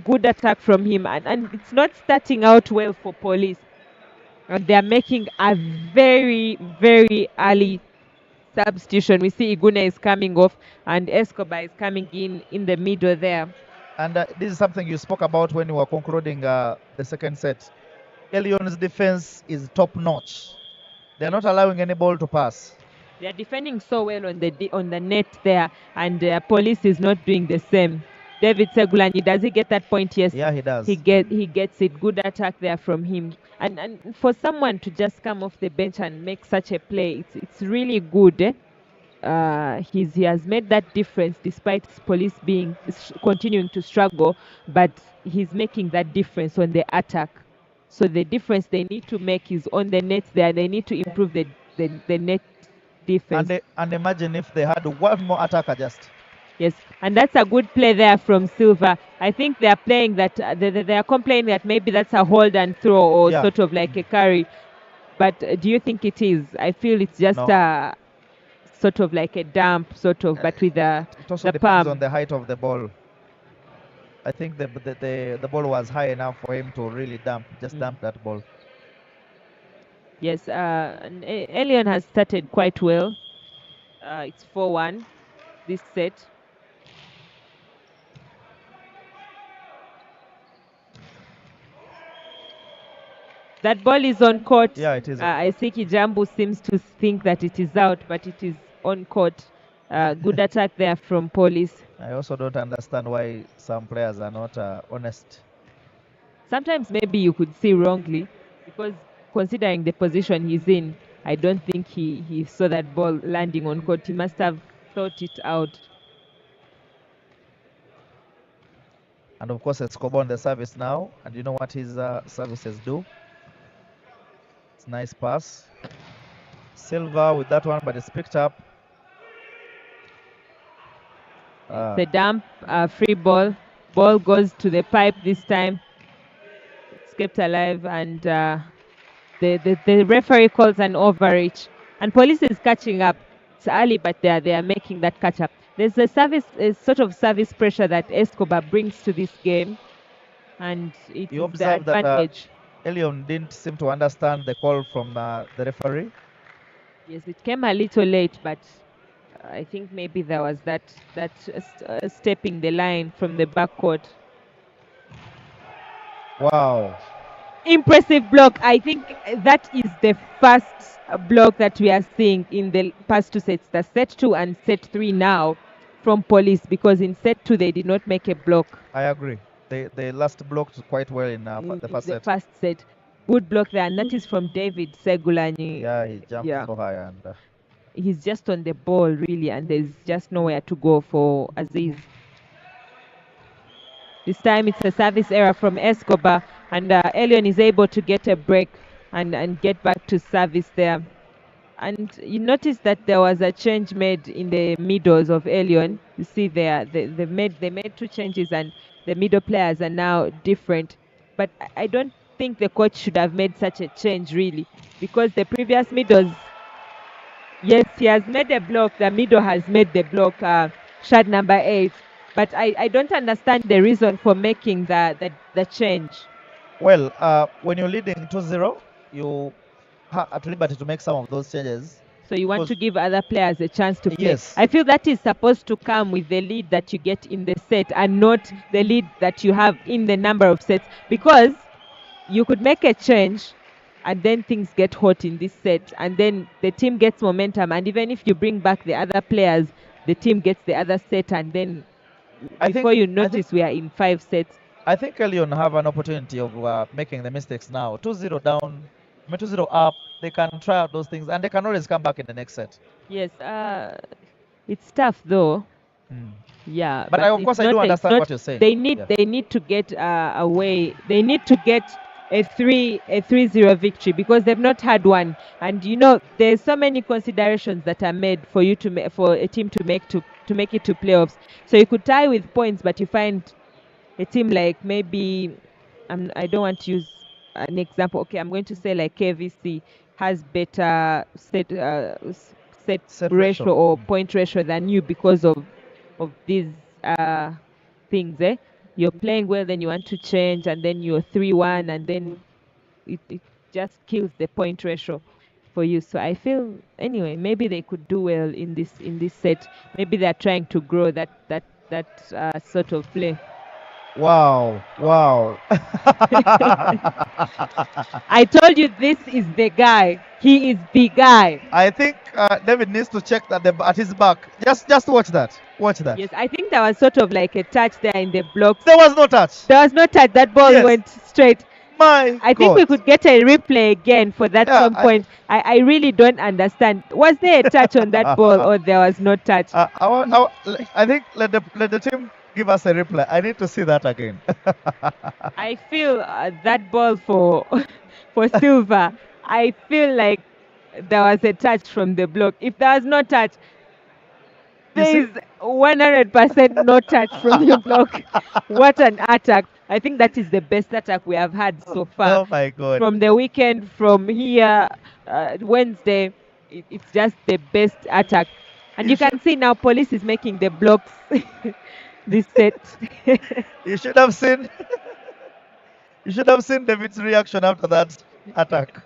good attack from him, and it's not starting out well for Police. And they are making a very, very early substitution. We see Igune is coming off and Escobar is coming in the middle there. And this is something you spoke about when you were concluding the second set. Elyon's defense is top notch. They're not allowing any ball to pass. They are defending so well on the net there, and Police is not doing the same. David Segulanyi, does he get that point? Yes. Yeah, he does. He gets it. Good attack there from him. And for someone to just come off the bench and make such a play, it's really good. He has made that difference despite Police continuing to struggle, but he's making that difference on the attack. So the difference they need to make is on the net there. They need to improve the net defense. And imagine if they had one more attacker just. Yes, and that's a good play there from Silva. I think they are playing that, they are complaining that maybe that's a hold and throw or sort of like a carry. But do you think it is? I feel it's just a sort of like a dump, but with the it also depends on the height of the ball. I think the ball was high enough for him to really dump that ball. Yes, Elyon has started quite well. It's 4-1 this set. That ball is on court. Yeah, it is. I think Jambu seems to think that it is out, but it is on court. Good attack there from Police. I also don't understand why some players are not honest. Sometimes maybe you could see wrongly, because considering the position he's in, I don't think he saw that ball landing on court. He must have thought it out. And of course, it's Escobar on the service now. And you know what his services do? It's nice pass. Silva with that one, but it's picked up. The dump, free ball. Ball goes to the pipe this time. It's kept alive, and the referee calls an overreach. And Police is catching up. It's early, but they are making that catch up. There's a sort of service pressure that Escobar brings to this game, and it's the advantage. Elyon didn't seem to understand the call from the referee. Yes, it came a little late, but I think maybe there was that stepping the line from the backcourt. Wow. Impressive block. I think that is the first block that we are seeing in the past two sets, the set 2 and set 3 now from Police, because in set 2 they did not make a block. I agree. They last blocked quite well in the first set. The first set. Good block there, and that is from David Segulanyi. Yeah, he jumped so high. And he's just on the ball, really, and there's just nowhere to go for Aziz. This time it's a service error from Escobar, and Elyon is able to get a break and get back to service there. And you notice that there was a change made in the middles of Elyon. You see there, they made 2 changes, and the middle players are now different. But I don't think the coach should have made such a change, really, because the previous middles, yes, he has made a block. The middle has made the block, shot number 8. But I don't understand the reason for making the change. Well, when you're leading 2-0, you at liberty to make some of those changes. So you want Because- to give other players a chance to play. Yes. I feel that is supposed to come with the lead that you get in the set and not the lead that you have in the number of sets, because you could make a change and then things get hot in this set and then the team gets momentum, and even if you bring back the other players, the team gets the other set, and then before you notice we are in 5 sets. I think Elyon have an opportunity of making the mistakes now. 2-0 down, 2-0 up. They can try out those things, and they can always come back in the next set. Yes, it's tough though. Yeah, But of course I do understand what you're saying. They need to get away. They need to get a 3-0 victory, because they've not had one. And you know, there's so many considerations that are made for you to for a team to make it to playoffs. So you could tie with points, but you find a team like maybe I don't want to use an example. Okay, I'm going to say like KVC has better set ratio or point ratio than you because of these things. You're playing well, then you want to change, and then you're 3-1, and then it just kills the point ratio for you. So I feel anyway, maybe they could do well in this set. Maybe they're trying to grow that sort of play. Wow. I told you this is the guy. He is the guy. I think David needs to check that at his back. Just watch that. Watch that. Yes, I think there was sort of like a touch there in the blocks. There was no touch. There was no touch. That ball went straight. I think we could get a replay again for that some point. I really don't understand. Was there a touch on that ball, or there was no touch? I think let the team give us a replay. I need to see that again. I feel that ball for Silva, I feel like there was a touch from the block. If there was no touch, there is 100% no touch from the block. What an attack. I think that is the best attack we have had so far. Oh my God. From the weekend, from here, Wednesday, it's just the best attack. And you can see now Police is making the blocks this set. You should have seen David's reaction after that attack.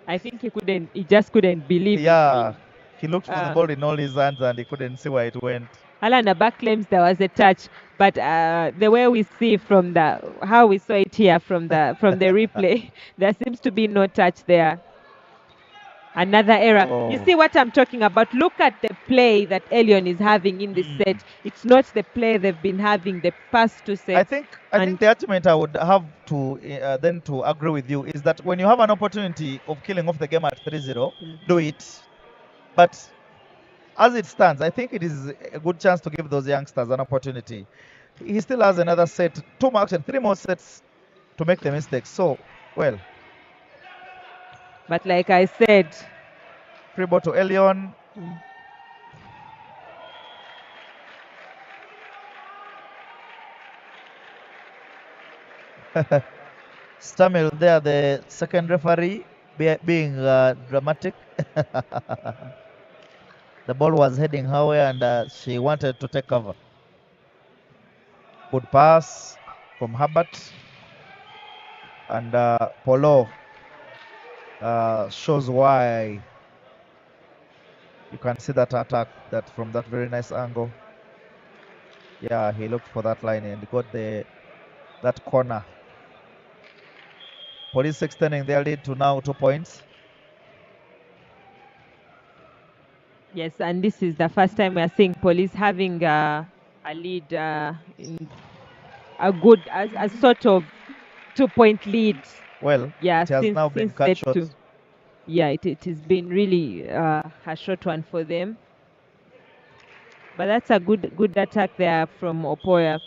I think he just couldn't believe it. Yeah. He looked for the ball in all his hands and he couldn't see where it went. Alan Abak claims there was a touch, but the way we see from how we saw it here from the replay, there seems to be no touch there. Another error. Oh. You see what I'm talking about? Look at the play that Elyon is having in this set. It's not the play they've been having the past 2 sets. I think the argument I would have to then to agree with you is that when you have an opportunity of killing off the game at 3-0, do it. But as it stands, I think it is a good chance to give those youngsters an opportunity. He still has another set, 2 more and 3 more sets to make the mistakes. So, well. But like I said, free ball to Elyon. Stamil there, the second referee, being dramatic. The ball was heading her way and she wanted to take cover. Good pass from Herbert. And Polo shows why you can see that attack from that very nice angle. Yeah, he looked for that line and got that corner. Police extending their lead to now 2 points. Yes, and this is the first time we are seeing Police having a lead in a sort of 2-point lead. Well, yeah, it has now been cut short. Yeah, it has been really a short one for them. But that's a good attack there from Opoya.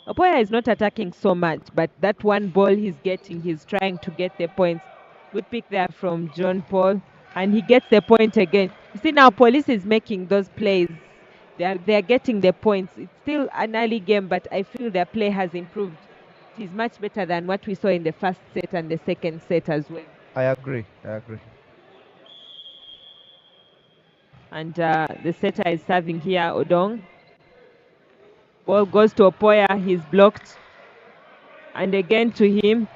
Opoya is not attacking so much, but that one ball he's getting, he's trying to get the points. Good pick there from John Paul, and he gets the point again. You see now Police is making those plays. They are getting the points. It's still an early game, but I feel their play has improved. It is much better than what we saw in the first set and the second set as well. I agree. And the setter is serving here, Odong. Ball goes to Opoya, he's blocked. And again to him.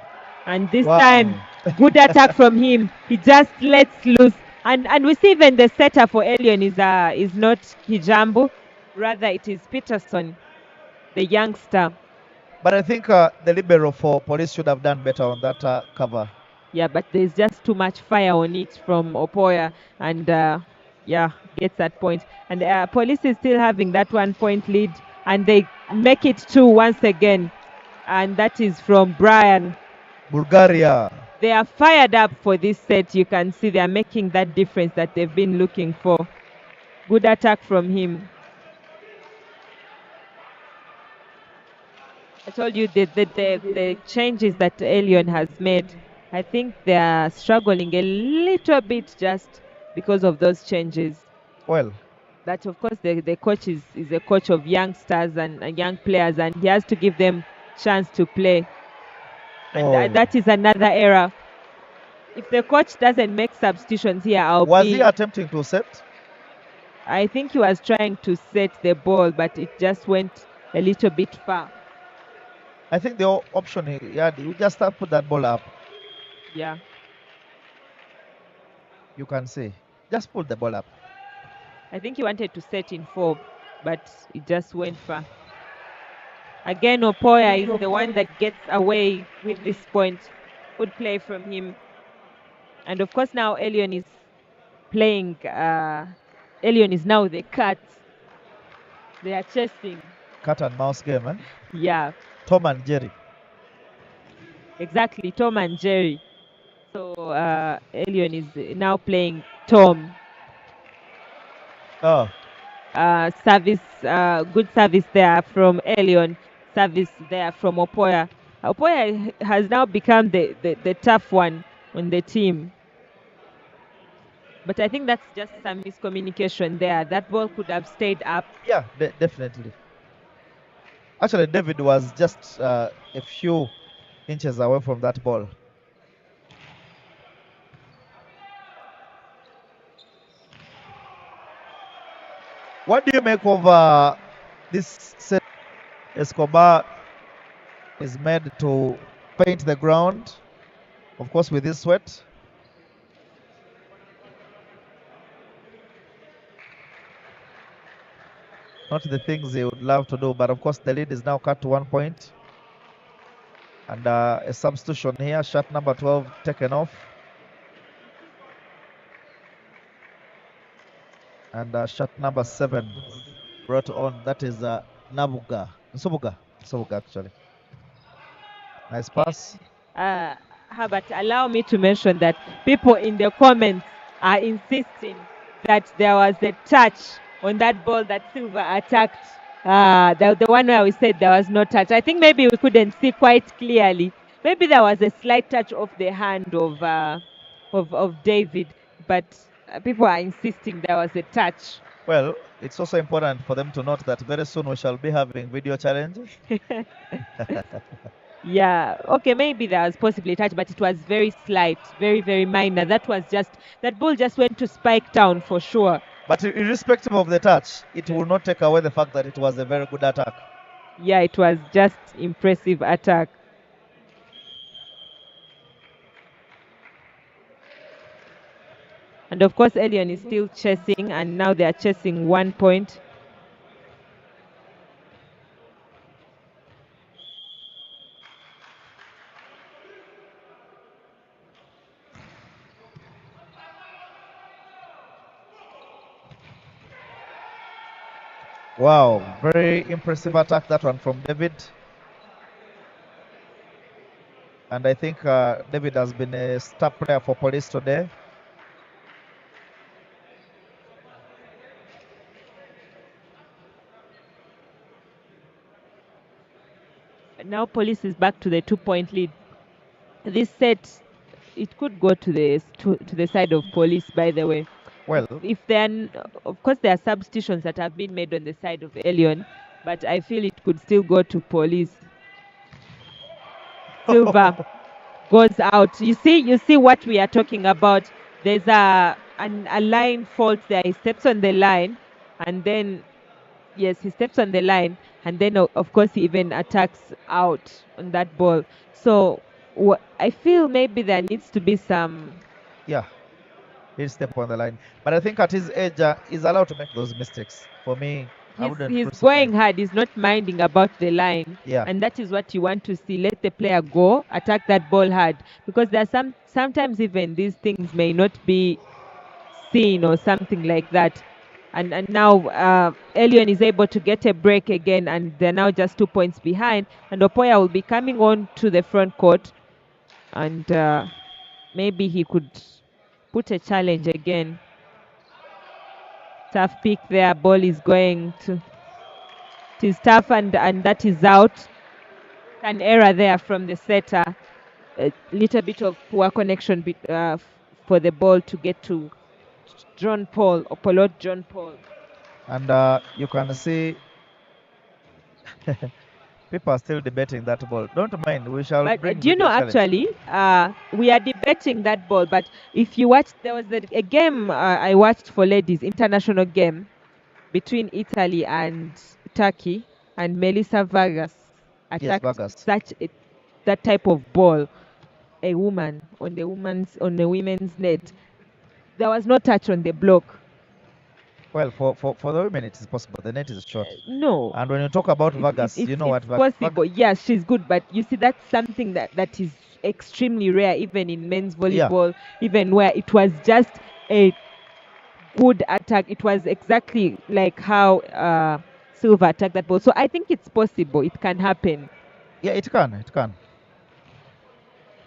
And this time Good attack from him. He just lets loose. And we see even the setter for Elyon is not Kijambu, rather it is Peterson, the youngster. But I think the libero for police should have done better on that cover. Yeah, but there's just too much fire on it from Opoya, and yeah, gets that point. And police is still having that 1 point lead, and they make it 2 once again. And that is from Brian. Bulgaria. They are fired up for this set. You can see they are making that difference that they've been looking for. Good attack from him. I told you the changes that Elyon has made, I think they are struggling a little bit just because of those changes. Well, That of course the coach is a coach of youngsters and young players, and he has to give them chance to play. And that is another error. If the coach doesn't make substitutions here, was he attempting to set? I think he was trying to set the ball, but it just went a little bit far. I think the option he had, you just have to put that ball up. Yeah. You can see. Just pull the ball up. I think he wanted to set in 4, but it just went far. Again, Opoya is the one that gets away with this point. Good play from him. And of course now Elyon is playing, Elyon is now the cat. They are chasing. Cat and mouse game, eh? Yeah. Tom and Jerry. Exactly, Tom and Jerry. So Elyon is now playing Tom. Oh. Service, good service there from Elyon. Service there from Opoya. Opoya has now become the tough one on the team. But I think that's just some miscommunication there. That ball could have stayed up. Yeah, definitely. Actually, David was just a few inches away from that ball. What do you make of this set? Escobar is made to paint the ground, of course, with his sweat. Not the things he would love to do, but of course the lead is now cut to 1 point. And a substitution here, shot number 12 taken off. And shot number 7 brought on. That is Nsubuga actually. Nice pass. Herbert, allow me to mention that people in the comments are insisting that there was a touch on that ball that Silva attacked. The one where we said there was no touch. I think maybe we couldn't see quite clearly. Maybe there was a slight touch of the hand of David, but people are insisting there was a touch. Well, it's also important for them to note that very soon we shall be having video challenges. Yeah, okay, maybe there was possibly a touch, but it was very slight, very, very minor. That ball just went to spike down for sure. But irrespective of the touch, it will not take away the fact that it was a very good attack. Yeah, it was just impressive attack. And of course, Elyon is still chasing, and now they are chasing 1 point. Wow, very impressive attack, that one from David. And I think David has been a star player for police today. Now police is back to the 2 point lead. This set, it could go to the side of police, by the way. Well, if then, of course, there are substitutions that have been made on the side of Elyon, but I feel it could still go to police. Silva goes out. You see what we are talking about. There's a line fault there. He steps on the line, and then yes, he steps on the line, and then of course he even attacks out on that ball. So I feel maybe there needs to be some. Yeah, he'll step on the line. But I think at his age, he's allowed to make those mistakes. For me, I wouldn't He's crucify going him. hard. He's not minding about the line. Yeah. And that is what you want to see. Let the player go, attack that ball hard. Because there are sometimes even these things may not be seen or something like that. And now Elyon is able to get a break again, and they're now just 2 points behind. And Opoya will be coming on to the front court, and maybe he could put a challenge again. Tough pick there. Ball is going to. It is tough, and that is out. An error there from the setter. A little bit of poor connection for the ball to get to John Paul, Opolot John Paul. And you can see people are still debating that ball. Don't mind, we shall But bring do you know, video challenge. actually, we are debating that ball. But if you watch, there was a game I watched for ladies, international game between Italy and Turkey, and Melissa Vargas Yes, attacked Vargas. that type of ball, a woman on the women's net. There was no touch on the block. Well, for the women, it is possible. The net is short. No. And when you talk about Vargas, you know what? It's possible. Yes, she's good, but you see, that's something that is extremely rare, even in men's volleyball, even where it was just a good attack. It was exactly like how Silva attacked that ball. So I think it's possible. It can happen. Yeah, it can. It can.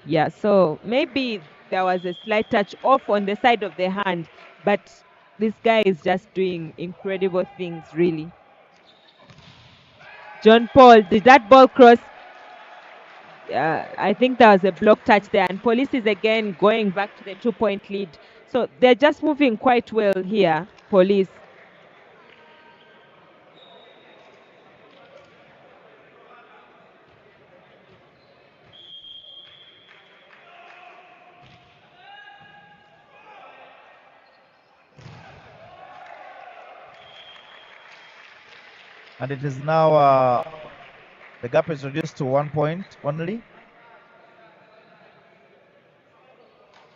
Yeah, so maybe there was a slight touch off on the side of the hand, but this guy is just doing incredible things, really. John Paul, did that ball cross? I think there was a block touch there, and Police is again going back to the 2-point lead. So they're just moving quite well here, Police. And it is now the gap is reduced to 1 point only.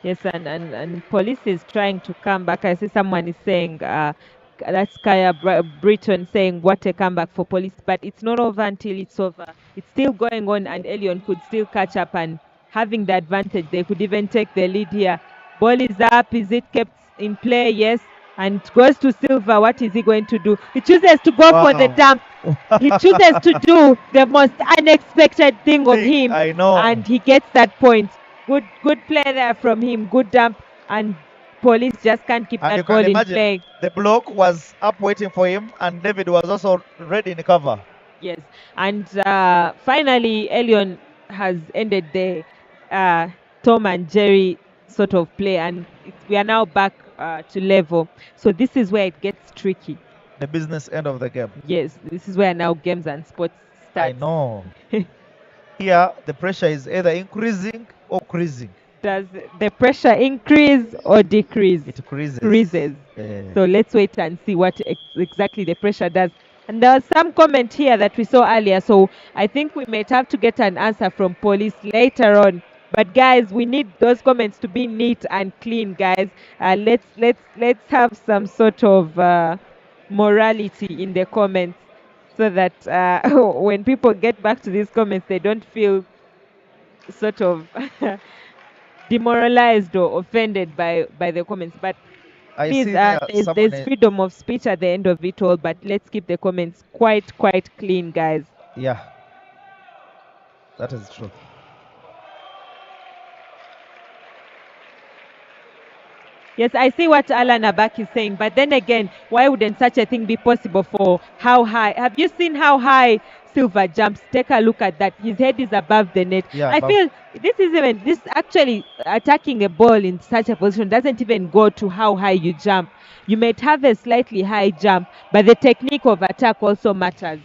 Yes, and Police is trying to come back. I see someone is saying that's Kaya Britton saying what a comeback for Police, but it's not over until it's over. It's still going on, and Elyon could still catch up, and having the advantage, they could even take the lead here. Ball is up. Is it kept in play? Yes. And goes to Silva. What is he going to do? He chooses to go for the dump. He chooses to do the most unexpected thing of him. I know. And he gets that point. Good play there from him. Good dump. And Police just can't keep And that ball in play. The block was up waiting for him, and David was also ready in cover. Yes. And finally, Elyon has ended the Tom and Jerry sort of play, and we are now back to level. So this is where it gets tricky. The business end of the game. Yes, this is where now games and sports start. I know. Here, the pressure is either increasing or decreasing. Does the pressure increase or decrease? It decreases. Decreases. So let's wait and see what exactly the pressure does. And there was some comment here that we saw earlier, so I think we might have to get an answer from Police later on. But guys, we need those comments to be neat and clean, guys. Let's have some sort of morality in the comments, so that when people get back to these comments, they don't feel sort of demoralized or offended by the comments. But please, there's freedom of speech at the end of it all, but let's keep the comments quite clean, guys. Yeah, that is true. Yes, I see what Alan Abak is saying, but then again, why wouldn't such a thing be possible for how high? Have you seen how high Silva jumps? Take a look at that. His head is above the net. Yeah, I feel this actually attacking a ball in such a position doesn't even go to how high you jump. You might have a slightly high jump, but the technique of attack also matters.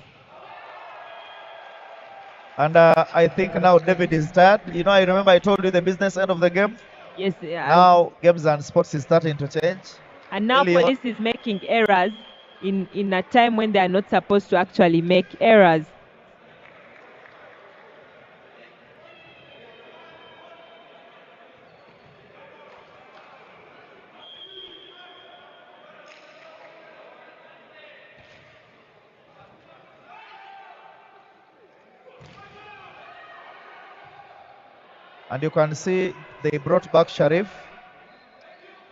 And I think now David is tired. You know, I remember I told you the business end of the game. Yes. Now games and sports is starting to change. And now Police is making errors in a time when they are not supposed to actually make errors. And you can see they brought back Sharif.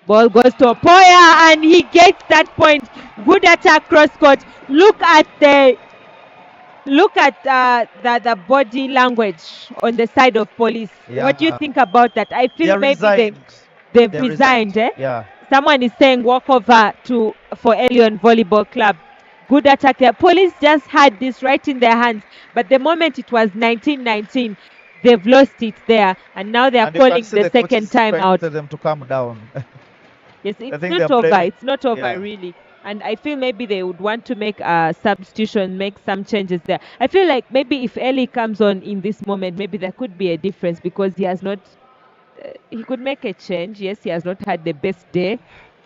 Ball goes to Opoya and he gets that point. Good attack cross court. Look at the body language on the side of police. Yeah. What do you think about that? I feel They're maybe resigned. they've They're resigned. Yeah. Someone is saying walk over for Elyon Volleyball Club. Good attack there. Police just had this right in their hands, but the moment it was 19-19, they've lost it there, and now they are And you can calling see the the second coaches time trying out. to tell them to calm down. Yes, it's think not they're over. blaming- It's not over Yeah. really. And I feel maybe they would want to make a substitution, make some changes there. I feel like maybe if Eli comes on in this moment, maybe there could be a difference because he has not. He could make a change. Yes, he has not had the best day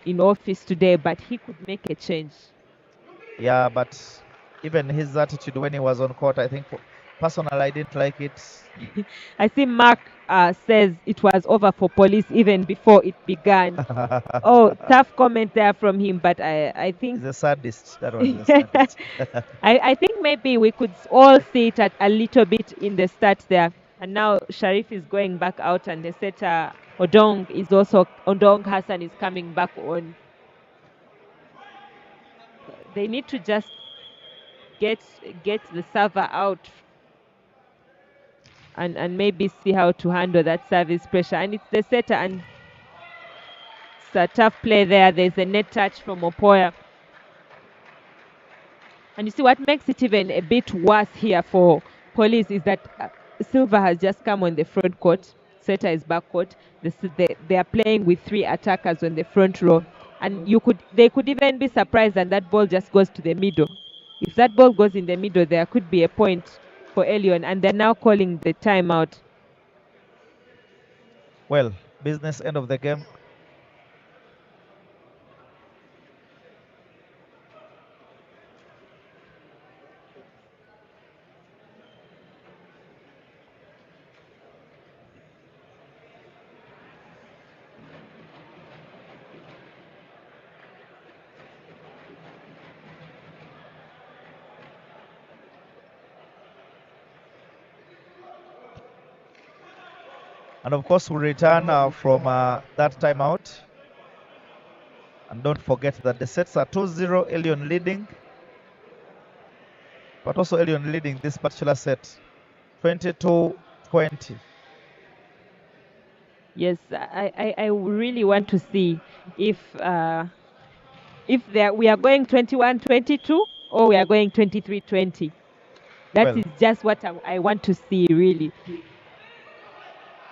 in office today, but he could make a change. Yeah, but even his attitude when he was on court, I think personally I didn't like it. I see Mark says it was over for police even before it began. Oh, tough comment there from him, but I think He's a sadist. That was a sadist. I think maybe we could all see it a little bit in the start there. And now Sharif is going back out, and the setter Odong Hassan is coming back on. They need to just get the server out and maybe see how to handle that service pressure. And it's the setter, and it's a tough play there. There's a net touch from Opoya. And you see what makes it even a bit worse here for police is that Silva has just come on the front court. Setter is back court. They are playing with 3 attackers on the front row. And they could even be surprised and that ball just goes to the middle. If that ball goes in the middle, there could be a point for Elyon. And they're now calling the timeout. Well, business end of the game. And of course, we return from that timeout. And don't forget that the sets are 2-0, Elyon leading. But also Elyon leading this particular set, 22-20. Yes, I really want to see if we are going 21-22 or we are going 23-20. That is just what I want to see, really.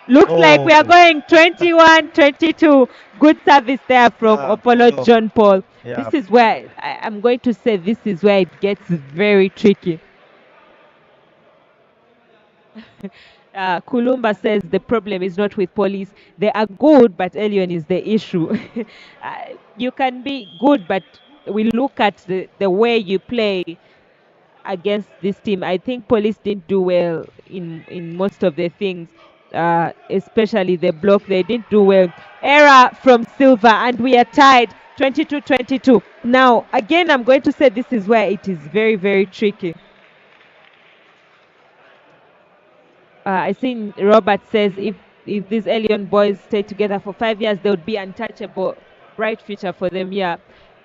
Looks like we are going 21-22. Good service there from Apollo John Paul. Yeah. This is where I'm going to say this is where it gets very tricky. Kulumba says the problem is not with police. They are good, but Elyon is the issue. You can be good, but we look at the way you play against this team. I think police didn't do well in most of the things, especially the block. They didn't do well. Error from Silva, and we are tied 22-22. Now, again, I'm going to say this is where it is very, very tricky. I think Robert says if these Elyon boys stay together for 5 years, they would be untouchable. Bright future for them, yeah.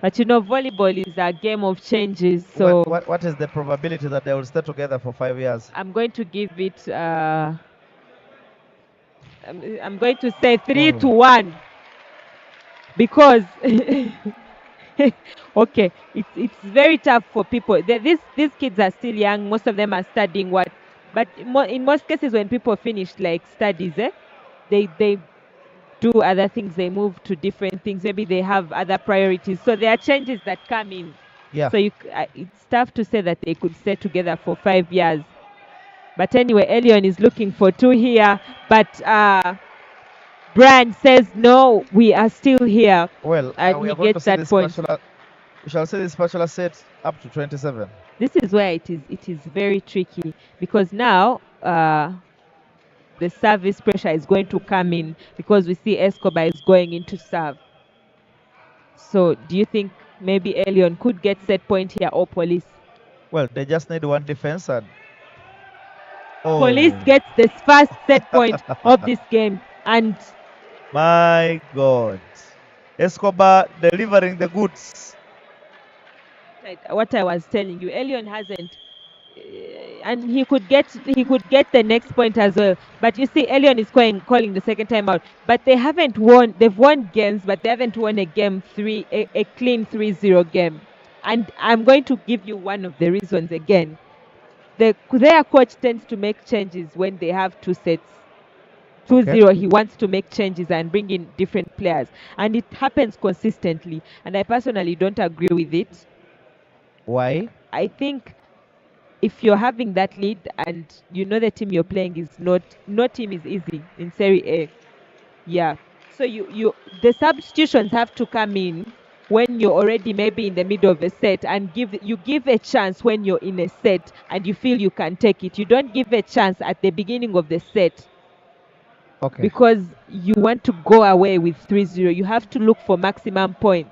But you know, volleyball is a game of changes. So what is the probability that they will stay together for 5 years? I'm going to give it. I'm going to say 3-1 because okay, it's very tough for people. These kids are still young. Most of them are studying but in most cases when people finish like studies, they do other things. They move to different things. Maybe they have other priorities. So there are changes that come in. Yeah. So it's tough to say that they could stay together for 5 years. But anyway, Elyon is looking for 2 here. But Brian says, no, we are still here. Well, and he gets that point. We shall see this spatula set up to 27. This is where it is very tricky because now the service pressure is going to come in because we see Escobar is going into serve. So do you think maybe Elyon could get set point here or police? Well, they just need one defense and Police Oh, gets the first set point of this game. And my God. Escobar delivering the goods. what I was telling you, Elyon hasn't, and he could get the next point as well. But you see, Elyon is calling the second time out. But they haven't won. They've won games, but they haven't won a game a clean 3-0 game. And I'm going to give you one of the reasons again. Their coach tends to make changes when they have two sets. 2-0, he wants to make changes and bring in different players. And it happens consistently. And I personally don't agree with it. Why? I think if you're having that lead and you know the team you're playing is no team is easy in Serie A. Yeah. So the substitutions have to come in when you're already maybe in the middle of a set, and give a chance when you're in a set and you feel you can take it. You don't give a chance at the beginning of the set. Okay. Because you want to go away with 3-0. You have to look for maximum points.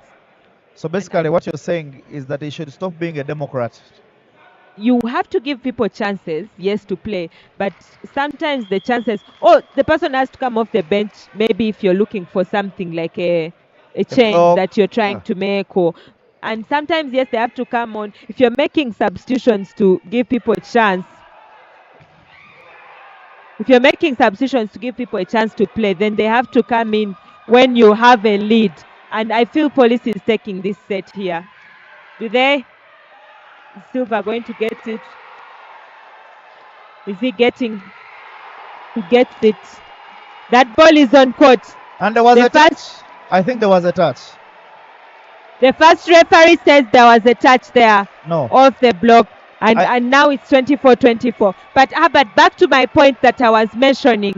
So basically, what you're saying is that he should stop being a Democrat. You have to give people chances, yes, to play, but sometimes the chances, the person has to come off the bench, maybe if you're looking for something like a change that you're trying to make, and sometimes, yes, they have to come on. If you're making substitutions to give people a chance, to play, then they have to come in when you have a lead. And I feel Police is taking this set here. Do they? Is Silva going to get it? Is he getting? He gets it. That ball is on court. And there was a touch. I think there was a touch. The first referee says there was a touch there. No. Off the block. And now it's 24-24. But back to my point that I was mentioning.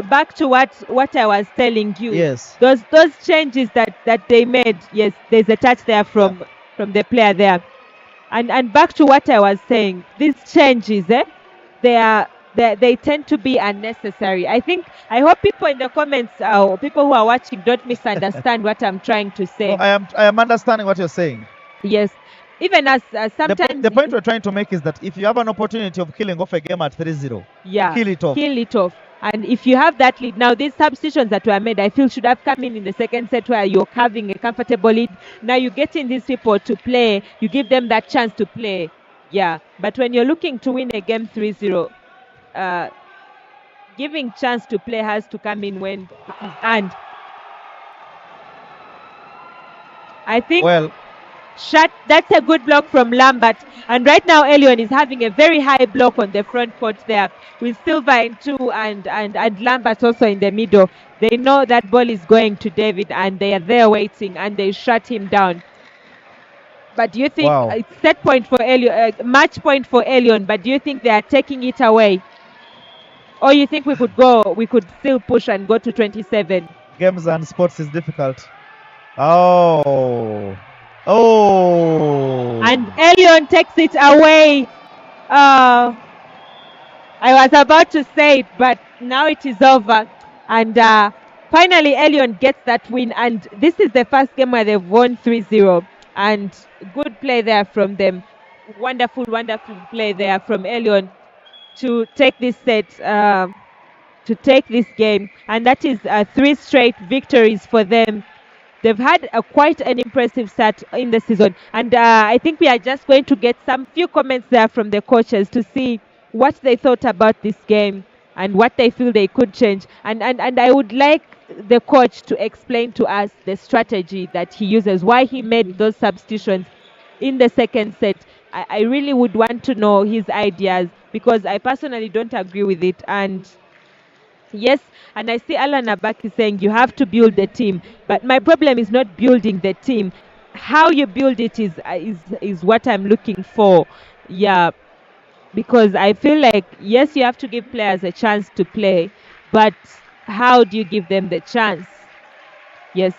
Back to what I was telling you. Yes. Those changes that they made. Yes, there's a touch there from the player there. And back to what I was saying. These changes, they tend to be unnecessary. I hope people in the comments, or people who are watching, don't misunderstand what I'm trying to say. No, I am understanding what you're saying. Yes. Even as sometimes... The point we're trying to make is that if you have an opportunity of killing off a game at 3-0, kill it off. Kill it off. And if you have that lead, now these substitutions that were made, I feel should have come in the second set where you're having a comfortable lead. Now you're getting these people to play. You give them that chance to play. Yeah. But when you're looking to win a game 3-0, giving chance to play has to come in when it is earned. I think... Well... That's a good block from Lambert. And right now, Elyon is having a very high block on the front court there, with Silva in two and Lambert also in the middle. They know that ball is going to David, and they are there waiting, and they shut him down. But do you think it's set point for Elyon, match point for Elyon? But do you think they are taking it away, or you think we could still push and go to 27? Games and sports is difficult. And Elyon takes it away. I was about to say it, but now it is over. And finally, Elyon gets that win. And this is the first game where they've won 3-0. And good play there from them. Wonderful, wonderful play there from Elyon to take this set, to take this game. And that is 3 straight victories for them. They've had quite an impressive start in the season. And I think we are just going to get some few comments there from the coaches to see what they thought about this game and what they feel they could change. And I would like the coach to explain to us the strategy that he uses, why he made those substitutions in the second set. I really would want to know his ideas, because I personally don't agree with it. And yes, and I see Alan Abaki saying you have to build the team. But my problem is not building the team. How you build it is what I'm looking for. Yeah, because I feel like, yes, you have to give players a chance to play, but how do you give them the chance? Yes,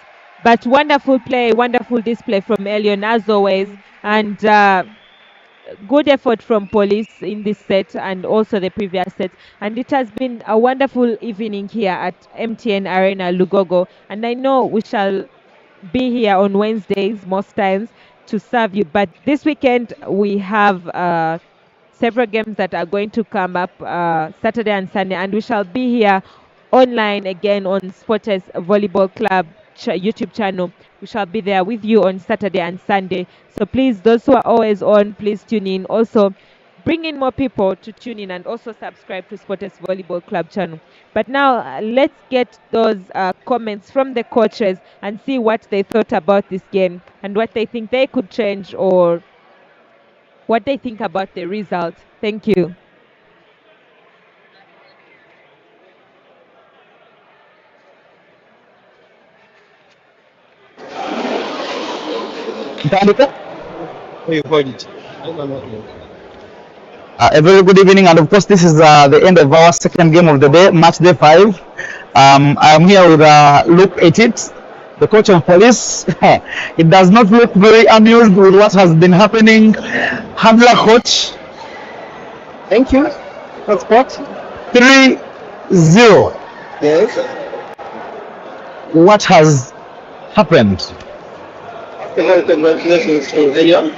but wonderful play, wonderful display from Elyon as always. And good effort from Police in this set and also the previous set. And it has been a wonderful evening here at MTN Arena Lugogo. And I know we shall be here on Wednesdays most times to serve you. But this weekend we have several games that are going to come up Saturday and Sunday, and we shall be here online again on Sporters Volleyball Club YouTube channel. We shall be there with you on Saturday and Sunday. So please, those who are always on, please tune in. Also, bring in more people to tune in and also subscribe to Sporters Volleyball Club channel. But now let's get those comments from the coaches and see what they thought about this game and what they think they could change or what they think about the result. Thank you. A very good evening, and of course, this is the end of our second game of the day, match day 5. I'm here with Luke Etit, the coach of police. It does not look very amused with what has been happening. Handler coach. Thank you. That's what? 3-0. Yes. What has happened? Congratulations to Elyon.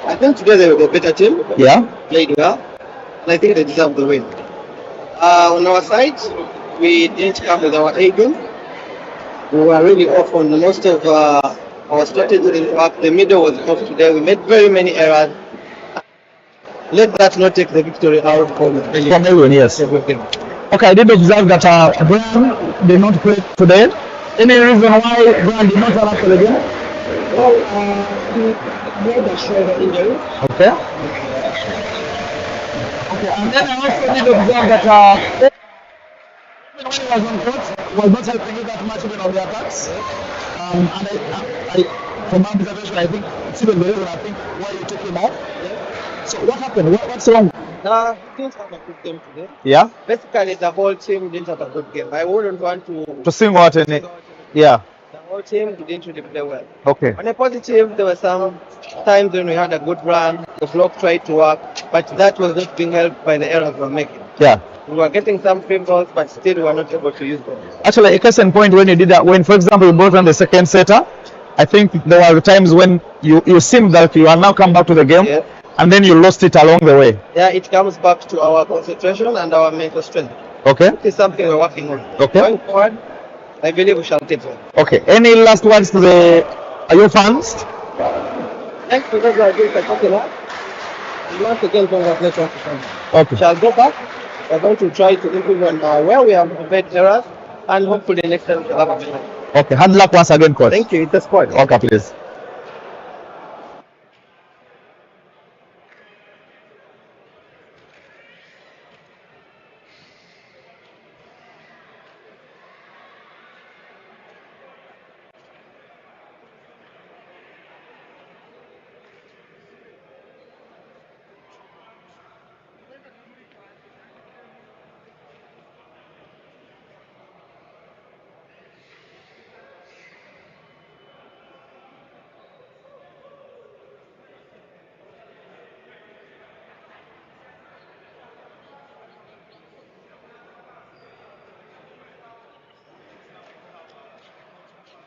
I think today they were the better team. Yeah. Played well. And I think they deserve the win. On our side, we didn't come with our A game. We were really off on most of our strategies. In fact, the middle was off today. We made very many errors. Let that not take the victory out from Elyon. From Elyon, yes. Okay, I did observe that Brian did not play today. Any reason why Brian did not turn up for the game? Well, he had a shoulder injury. Okay. Okay, and then I also did observe that when he was on court, was not helping you that much even on the attacks. And I from my observation, I think it's even the reason I think why you took him off. So what happened? What's wrong? We didn't have a good game today. Yeah. Basically, the whole team didn't have a good game. I wouldn't want to sing what in it? Yeah. The whole team didn't really play well. Okay. On a positive, there were some times when we had a good run, the block tried to work, but that was not being helped by the errors we were making. Yeah. We were getting some free balls, but still we were not able to use them. Actually, a case in point when you did that, when, for example, you brought on the second setter, I think there were times when you seemed that you are now come back to the game, Yeah. and then you lost it along the way. Yeah, it comes back to our concentration and our mental strength. Okay. It is something we're working on. Okay. Going forward, I believe we shall take it. Okay. Any last words to the your fans? Thanks for those who are doing spectacular. And once again, congratulations to them. Okay. We shall go back. We're going to try to improve on where we have made errors, and hopefully next time we'll have a better. Okay. Hand luck once again, coach. Thank you. It's a squad. Okay, please.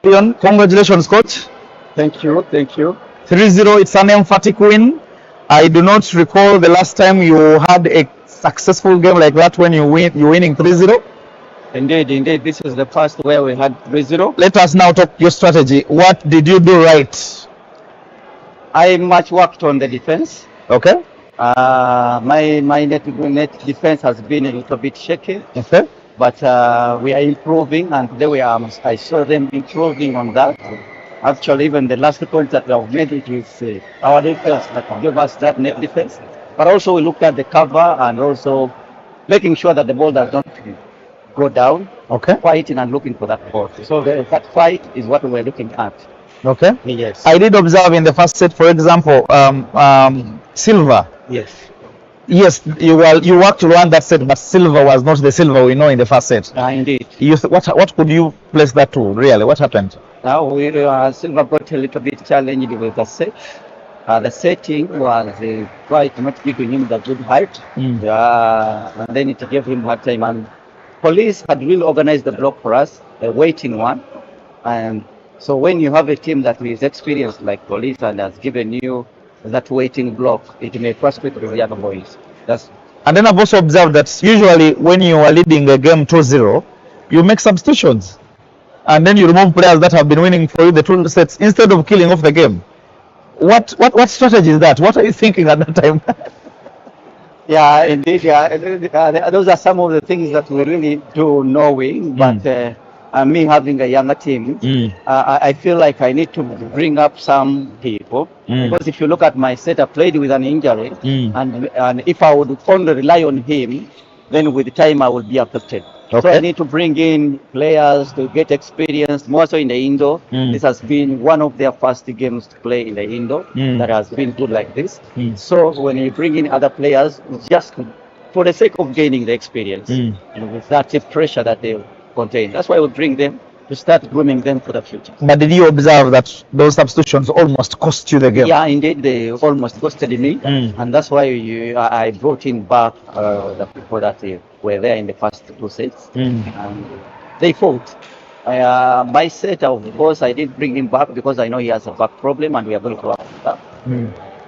Elyon, congratulations, coach. Thank you. Thank you. 3-0, it's an emphatic win. I do not recall the last time you had a successful game like that when you're winning 3-0. Indeed. This is the first where we had 3-0. Let us now talk your strategy. What did you do right? I much worked on the defense. Okay. My net defense has been a little bit shaky. Okay. But we are improving, and today I saw them improving on that. Actually, even the last point that we have made, it is our defense that gave us that net defense. But also we looked at the cover and also making sure that the ball does not go down. Okay. Fighting and looking for that ball. So that fight is what we're looking at. Okay. Yes. I did observe in the first set, for example, Silva. Yes. Yes, you worked to run that set, but Silva was not the Silva we know in the first set. Indeed. What could you place that to? Really, what happened? Now Silva got a little bit challenged with the set. The setting was quite not giving him the good height, and then it gave him hard time. And police had really organized the block for us, a waiting one. And so when you have a team that is experienced like police and has given you that waiting block, it may frustrate the young boys. That's And then I've also observed that usually when you are leading a game 2-0, you make substitutions. And then you remove players that have been winning for you the two sets instead of killing off the game. What strategy is that? What are you thinking at that time? Yeah, indeed. Yeah, those are some of the things that we really do knowing. But me having a younger team, I feel like I need to bring up some people because if you look at my set, I played with an injury, and if I would only rely on him, then with time I will be affected. So I need to bring in players to get experience, more so in the indoor. This has been one of their first games to play in the indoor that has been good like this. So when you bring in other players, it's just for the sake of gaining the experience and with that pressure that they contain. That's why we bring them to start grooming them for the future. But did you observe that those substitutions almost cost you the game? Yeah, indeed, they almost ghosted me, and that's why I brought in back the people that were there in the first two sets, and they fought. My set, of course, I did bring him back because I know he has a back problem, and we are going to have that.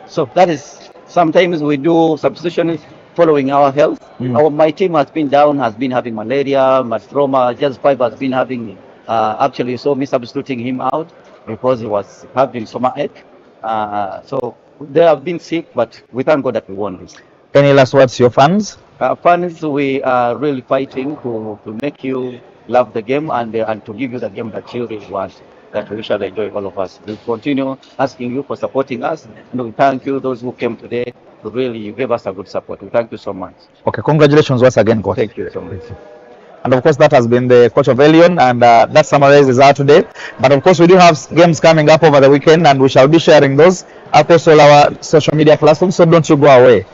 So that is sometimes we do substitutions following our health. My team has been down, has been having malaria, Mastroma, just five has been having. Actually, you saw me substituting him out because he was having stomachache. So they have been sick, but we thank God that we won this. Any last words to your fans? Fans, we are really fighting to make you love the game and to give you the game that you really want, that we shall enjoy, all of us. We'll continue asking you for supporting us, and we thank you, those who came today. Really, you gave us a good support. We thank you so much. Okay, congratulations once again, coach. Thank you so much. And of course, that has been the coach of Elyon, and that summarizes our today. But of course, we do have games coming up over the weekend, and we shall be sharing those across all our social media platforms. So don't you go away.